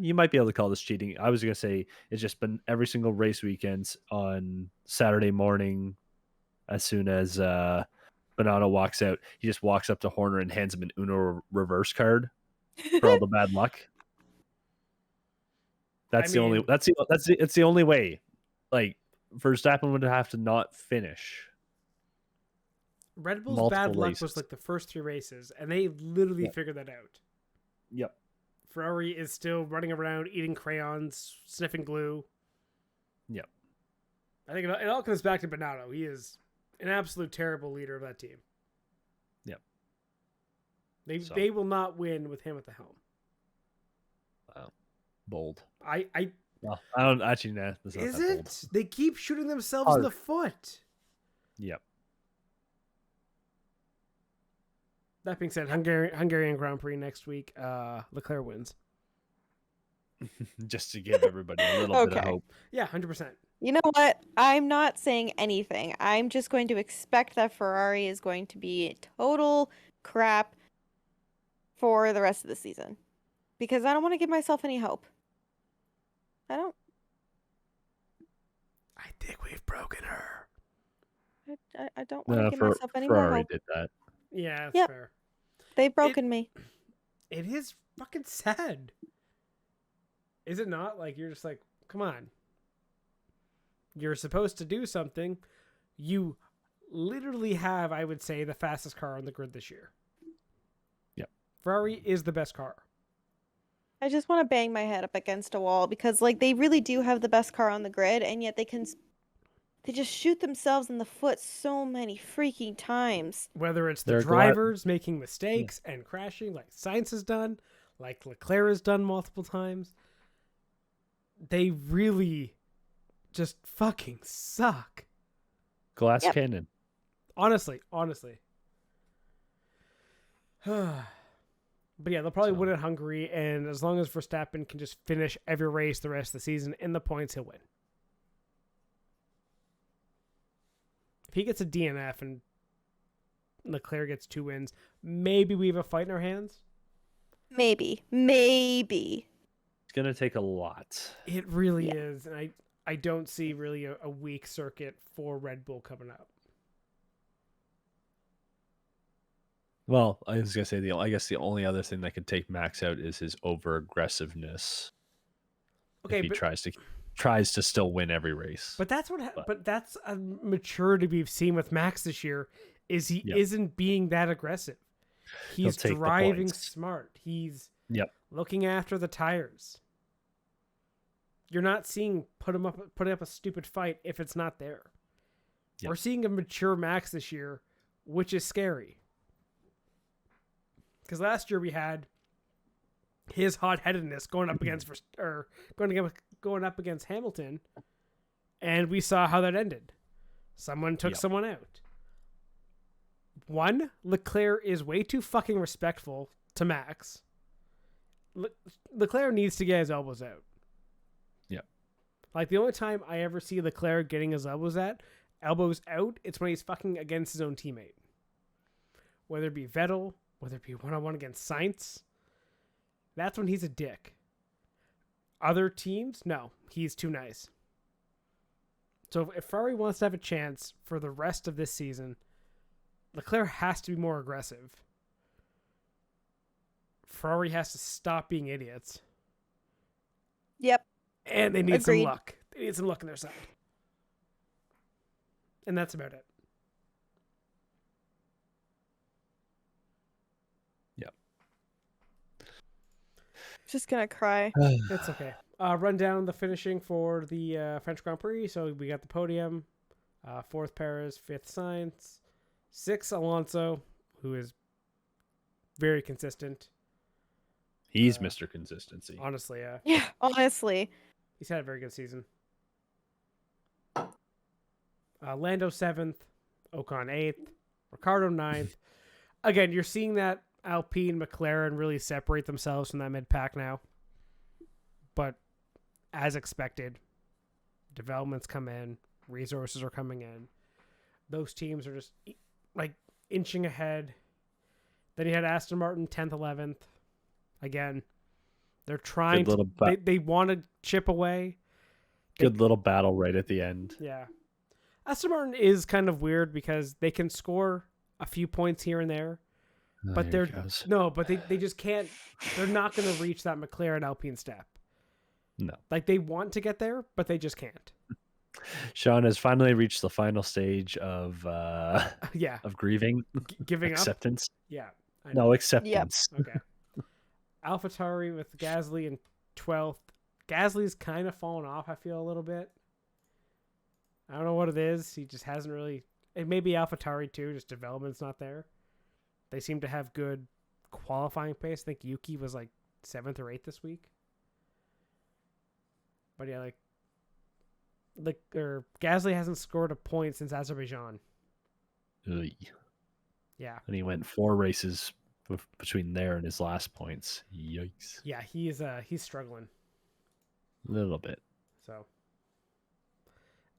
you might be able to call this cheating. I was gonna say it's just been every single race weekends on Saturday morning. As soon as Bonanno walks out, he just walks up to Horner and hands him an Uno reverse card for all the bad luck. It's the only way. Like Verstappen would have to not finish. Red Bull's multiple bad luck races. was like the first 3 races, and they literally Yep. figured that out. Yep. Ferrari is still running around, eating crayons, sniffing glue. Yep. I think it all comes back to Bonanno. He is an absolute terrible leader of that team. Yep. So. They will not win with him at the helm. Wow. Bold. Well, I don't actually know. Is it? They keep shooting themselves in the foot. Yep. That being said, Hungarian Grand Prix next week. Leclerc wins. Just to give everybody a little bit of hope. Yeah, 100%. You know what? I'm not saying anything. I'm just going to expect that Ferrari is going to be total crap for the rest of the season. Because I don't want to give myself any hope. I don't. I think we've broken her. I don't want to give myself any more Ferrari hope. did that. Yeah, that's Yep. fair. They've broken me. It is fucking sad. Is it not? Like, you're just like, come on. You're supposed to do something. You literally have, I would say, the fastest car on the grid this year. Yep. Ferrari is the best car. I just want to bang my head up against a wall because, like, they really do have the best car on the grid, and yet they just shoot themselves in the foot so many freaking times. Whether it's the drivers making mistakes and crashing, like Sainz has done, like Leclerc has done multiple times, they really just fucking suck. Glass cannon. Honestly. But yeah, they'll probably win at Hungary, and as long as Verstappen can just finish every race the rest of the season in the points, he'll win. If he gets a DNF and Leclerc gets 2 wins, maybe we have a fight in our hands. Maybe. It's gonna take a lot. It really is, and I don't see really a weak circuit for Red Bull coming up. Well, I was gonna say I guess the only other thing that could take Max out is his over aggressiveness. Okay, if he tries to still win every race. But that's but that's a maturity we've seen with Max this year. Is he isn't being that aggressive? He's driving smart. He's looking after the tires. You're not seeing put up a stupid fight if it's not there. We're seeing a mature Max this year, which is scary. Because last year we had his hot-headedness going up against Hamilton, and we saw how that ended. Someone took someone out. One, Leclerc is way too fucking respectful to Max. Leclerc needs to get his elbows out. Yeah. Like, the only time I ever see Leclerc getting his elbows out, it's when he's fucking against his own teammate. Whether it be Vettel, whether it be one-on-one against Sainz, that's when he's a dick. Other teams, no, he's too nice. So if Ferrari wants to have a chance for the rest of this season, Leclerc has to be more aggressive. Ferrari has to stop being idiots. Yep. And they need some Agreed. luck. They need some luck on their side. And that's about it. Just gonna cry. It's okay. Run down the finishing for the French Grand Prix. So we got the podium. Fourth, Perez. Fifth, Sainz. Sixth, Alonso, who is very consistent. He's Mr. Consistency. Honestly, yeah. Yeah, honestly. He's had a very good season. Lando 7th. Ocon 8th. Ricardo 9th. Again, you're seeing that Alpine, McLaren really separate themselves from that mid-pack now. But as expected, developments come in. Resources are coming in. Those teams are just like inching ahead. Then you had Aston Martin 10th, 11th. Again, they're trying to. They want to chip away. Good little battle right at the end. Yeah. Aston Martin is kind of weird because they can score a few points here and there, but they just can't. They're not going to reach that McLaren Alpine step. No. Like they want to get there, but they just can't. Sean has finally reached the final stage of of grieving, giving acceptance. Up. Yeah. No, acceptance. Yep. Okay. AlphaTauri with Gasly in 12th. Gasly's kind of fallen off, I feel, a little bit. I don't know what it is. He just hasn't really... It may be AlphaTauri too, just development's not there. They seem to have good qualifying pace. I think Yuki was like 7th or 8th this week. But yeah, Gasly hasn't scored a point since Azerbaijan. Ugh. Yeah. And he went 4 races between there and his last points. Yikes. Yeah, he's struggling. A little bit. So,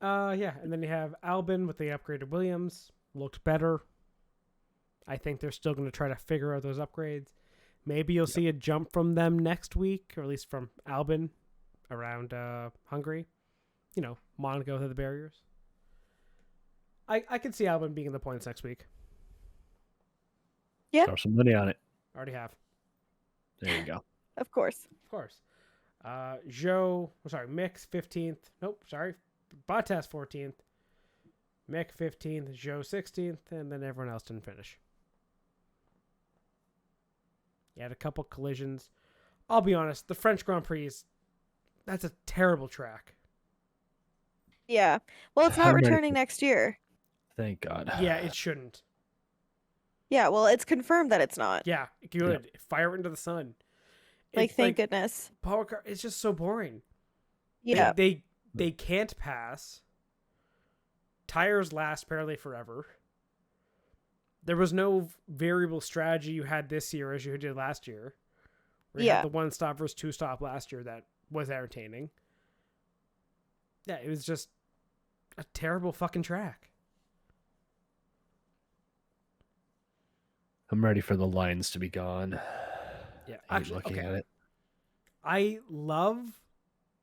yeah, and then you have Albon with the upgraded Williams. Looked better. I think they're still going to try to figure out those upgrades. Maybe you'll see a jump from them next week, or at least from Albon around Hungary. You know, Monaco to the barriers. I could see Albon being in the points next week. Yeah. Throw some money on it. Already have. There you go. Of course. Of course. Mick 15th. Nope, sorry. Bottas 14th. Mick 15th. Zhou 16th. And then everyone else didn't finish. You had a couple collisions. I'll be honest, the French Grand Prix that's a terrible track. Yeah. Well, it's not returning next year. Thank God. Yeah, it shouldn't. Yeah, well, it's confirmed that it's not. Yeah, good. Yep. Fire it into the sun. Like, thank goodness. Power car, it's just so boring. Yeah. They can't pass. Tires last apparently forever. There was no variable strategy you had this year as you did last year. Where you had the 1 stop versus 2 stop last year that was entertaining. Yeah, it was just a terrible fucking track. I'm ready for the lines to be gone. Yeah, actually, looking at it. I love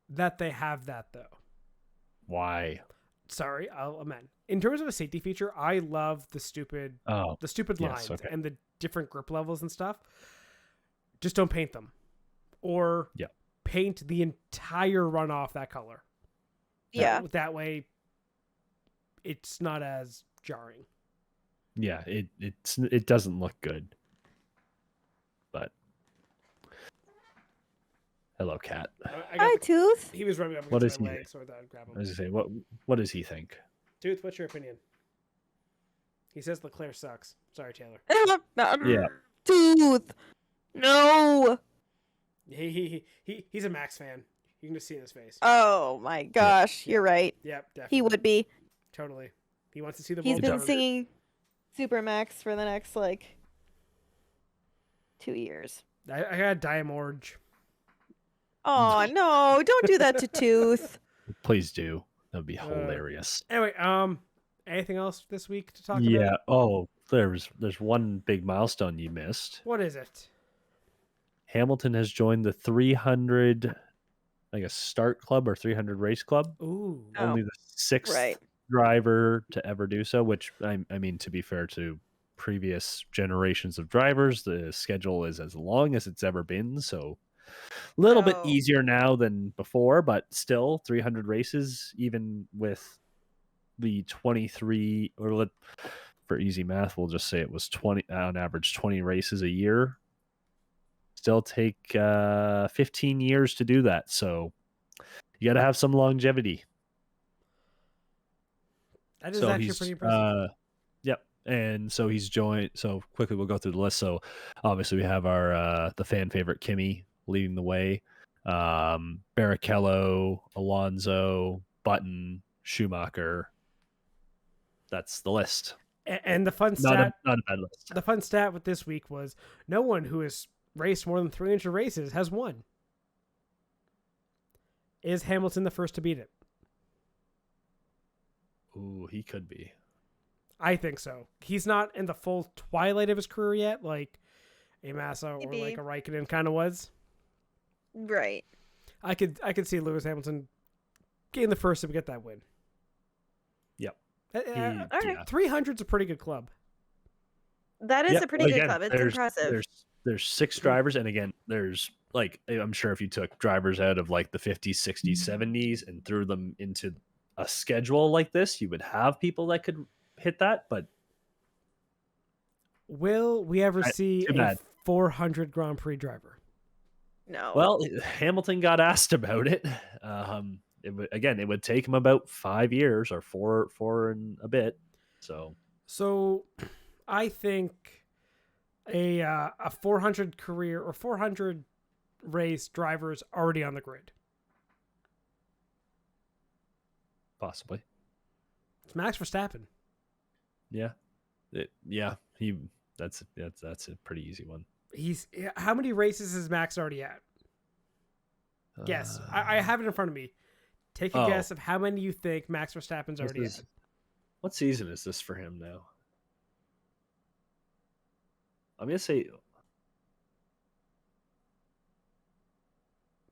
that they have that though. Why? Sorry, I'll amend. In terms of a safety feature, I love the stupid lines and the different grip levels and stuff. Just don't paint them, or paint the entire runoff that color. That way, it's not as jarring. Yeah, it doesn't look good. But hello, cat. Hi, Tooth. He was running up against my leg, so I thought I'd grab him. I was gonna say, what does he think? Tooth, what's your opinion? He says Leclerc sucks. Sorry, Taylor. Yeah. Tooth. No. He's a Max fan. You can just see in his face. Oh my gosh, you're right. Yep, definitely. He would be. Totally. He wants to see the. He's been singing Super Max for the next 2 years. I got Dime Orange. Oh no! Don't do that to Tooth. Please do. That would be hilarious. Anyway, anything else this week to talk about? Yeah. Oh, there's one big milestone you missed. What is it? Hamilton has joined the 300, start club or 300 race club. Ooh. Only the 6th driver to ever do so, which I mean, to be fair to previous generations of drivers, the schedule is as long as it's ever been. So a little bit easier now than before, but still 300 races, even with the 23, or for easy math, we'll just say it was 20 on average, 20 races a year. Still take 15 years to do that. So you got to have some longevity. That is So actually he's pretty impressive. yep. And so he's joined. So quickly, we'll go through the list. So obviously, we have our the fan favorite Kimmy leading the way. Barrichello, Alonso, Button, Schumacher. That's the list. And the fun Not a stat, bad list. the fun stat with this week was no one who has raced more than 300 races has won. Is Hamilton the first to beat it? Ooh, he could be. I think so. He's not in the full twilight of his career yet, like a Massa or Maybe. like a Raikkonen kind of was. Right. I could see Lewis Hamilton getting the first to get that win. Yep. All right. 300's a pretty good club. That is Yep. a pretty Well, good again, club. It's impressive. There's 6 drivers, and again, there's like I'm sure if you took drivers out of like the 50s, 60s, 70s, and threw them into a schedule like this, you would have people that could hit that. But Will we ever see too a bad. 400 Grand Prix driver? No. well, Hamilton got asked about it. It would take him about 5 years or four and a bit. So I think a 400 career or 400 race drivers already on the grid. Possibly, It's Max Verstappen. yeah, that's a pretty easy one. How many races is Max already at? Guess. I have it in front of me. Take a guess of how many you think Max Verstappen's already at. What season is this for him now? I'm gonna say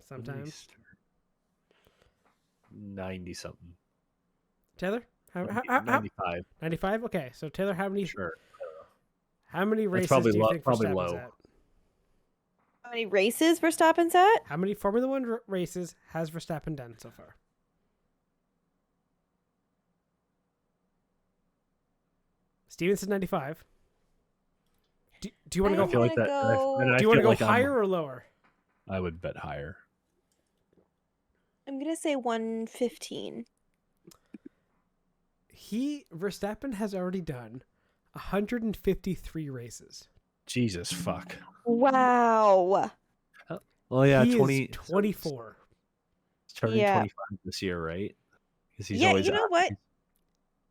Sometimes. 90 something. Taylor? How 95. 95? Okay, so Taylor, how many Sure. races probably do you low- think probably Verstappen's low. at? How many races Verstappen's at? How many Formula One races has Verstappen done so far? Steven said 95. Do you want to I go? feel like that. go- Do you want to go higher or lower? I would bet higher. I'm gonna say 115. Verstappen has already done 153 races. Jesus fuck. Wow. Oh yeah, he 20. is 24. He's turning Yeah. 25 this year, right? Because he's Yeah, always you know at- what?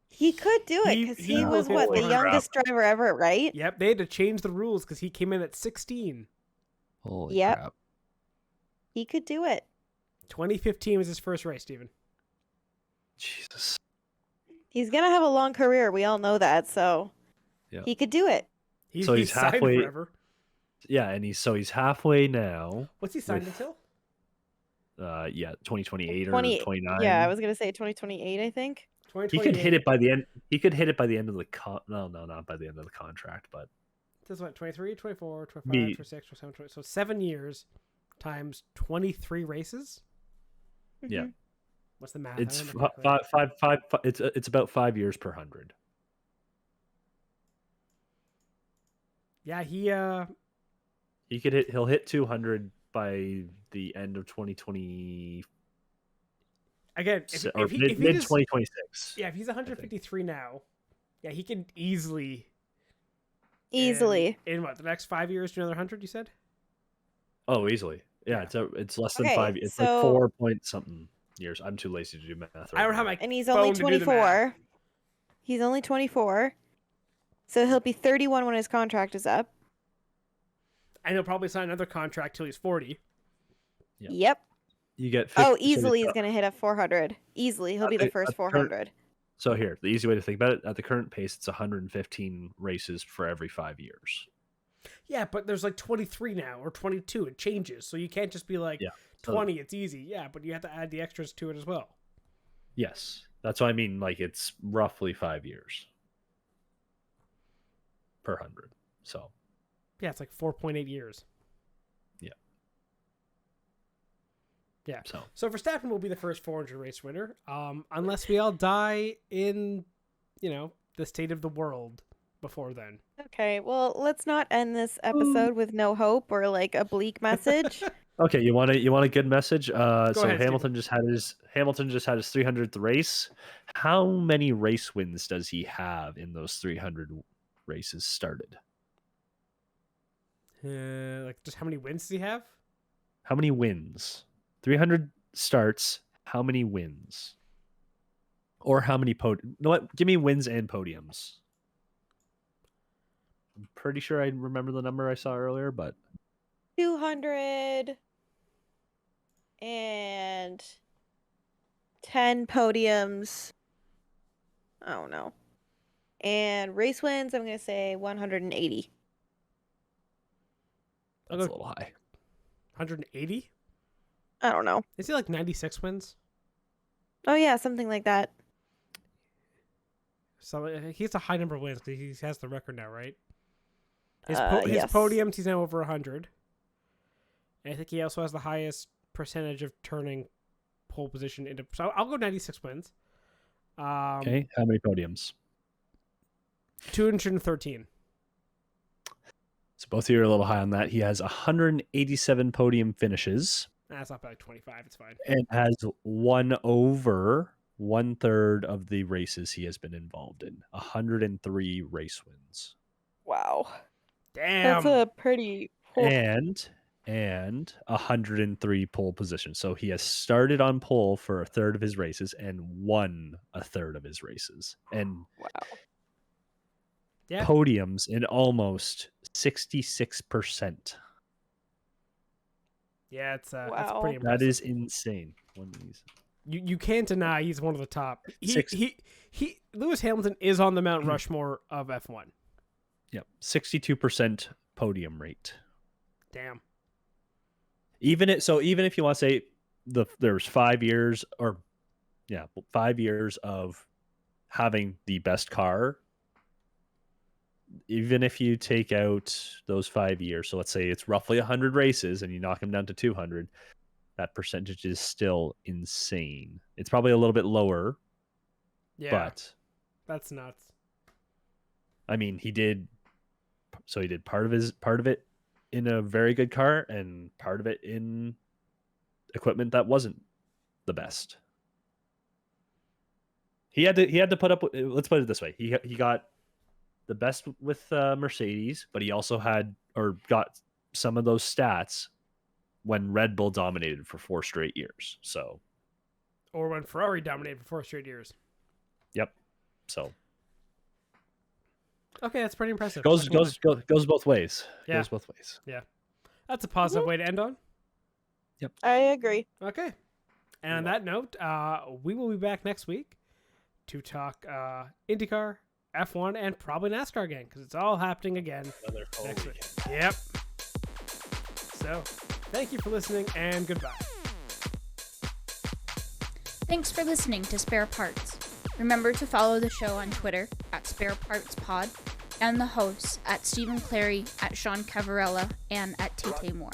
He could do it He- because he he was will what, the hit youngest driver ever, right? Yep, they had to change the rules because he came in at 16. Holy Yep. crap. He could do it. 2015 was his first race, Steven. Jesus. He's gonna have a long career. We all know that, so Yeah. he could do it. So he's signed halfway- forever. Yeah, and he's halfway now. What's he signed with- until? 2028 or 29. 29. Yeah, I was gonna say 2028. I think. He could hit it by the end. He could hit it by the end of the no, not by the end of the contract, but This is what, 23, 24, 25, Me- 26, 27, 20. So 7 years times 23 races? yeah, Mhm. What's the math? it's I don't know five. It's about 5 years per 100. Yeah, He'll hit 200 by the end of 2020 again, or if he mid just, 2026. yeah, if he's 153 now, yeah, he can easily Easily. in what, the next 5 years do another 100, you said? Oh, easily. Yeah, Yeah. it's less than Okay, 5. It's so- like 4 point something years. I'm too lazy to do math. Right I don't have now. my And he's phone only to do the math. 24. He's only 24. So he'll be 31 when his contract is up. And he'll probably sign another contract till he's 40. Yeah. Yep. You get Oh, 50 easily so is going to hit a 400. Easily. He'll be the at first the current- 400. So here, the easy way to think about it, at the current pace, it's 115 races for every 5 years. Yeah, but there's like 23 now or 22. It changes. So you can't just be like Yeah. So- 20, it's easy. Yeah, but you have to add the extras to it as well. Yes. That's what I mean. Like, it's roughly 5 years per 100. So, Yeah, it's like 4.8 years. Yeah. Yeah. so So Verstappen will be the first 400 race winner, unless we all die in, the state of the world before then. Okay, well, let's not end this episode with no hope or like a bleak message. Okay, you want a good message? So ahead, Hamilton just had his 300th race. How many race wins does he have in those 300 races started? Like, just how many wins does he have? How many wins? 300 starts. How many wins? Or how many You know what? Give me wins and podiums. I'm pretty sure I remember the number I saw earlier, but 210 podiums. I don't know. And race wins, I'm going to say 180. I'll that's a go little high. 180? I don't know. Is he like 96 wins? Oh, yeah, something like that. So he has a high number of wins because he has the record now, right? His Yes. podiums, he's now over 100. And I think he also has the highest percentage of turning pole position into. So I'll go 96 wins. Okay, how many podiums? 213. So both of you are a little high on that. He has 187 podium finishes. That's not bad. Like 25. It's fine. And has won over 1/3 of the races he has been involved in. 103 race wins. Wow. Damn. That's a pretty... And 103 pole positions. So he has started on pole for 1/3 of his races and won 1/3 of his races. And Wow. Yeah. podiums in almost 66%. Yeah, it's Wow. pretty impressive. That is insane. You can't deny he's one of the top. Six. Lewis Hamilton is on the Mount Rushmore of F1. Yep, 62% podium rate. Damn. Even if you want to say there's 5 years 5 years of having the best car. Even if you take out those 5 years, so let's say it's roughly 100 races and you knock them down to 200, that percentage is still insane. It's probably a little bit lower, Yeah. but That's nuts. I mean, he did part of it in a very good car and part of it in equipment that wasn't the best. He had to put up. Let's put it this way: he got the best with Mercedes, but he also got some of those stats when Red Bull dominated for 4 straight years. So, Or when Ferrari dominated for 4 straight years. yep. So Okay, that's pretty impressive. goes both ways. Yeah. Goes both ways. That's a positive way to end on. I agree. Okay. And on that note, we will be back next week to talk IndyCar, F1, and probably NASCAR again, because it's all happening again next week. Yep. So, thank you for listening, and goodbye. Thanks for listening to Spare Parts. Remember to follow the show on Twitter @sparepartspod and the hosts @Stephen Clary, @Sean Cavarella, and @Tate Moore.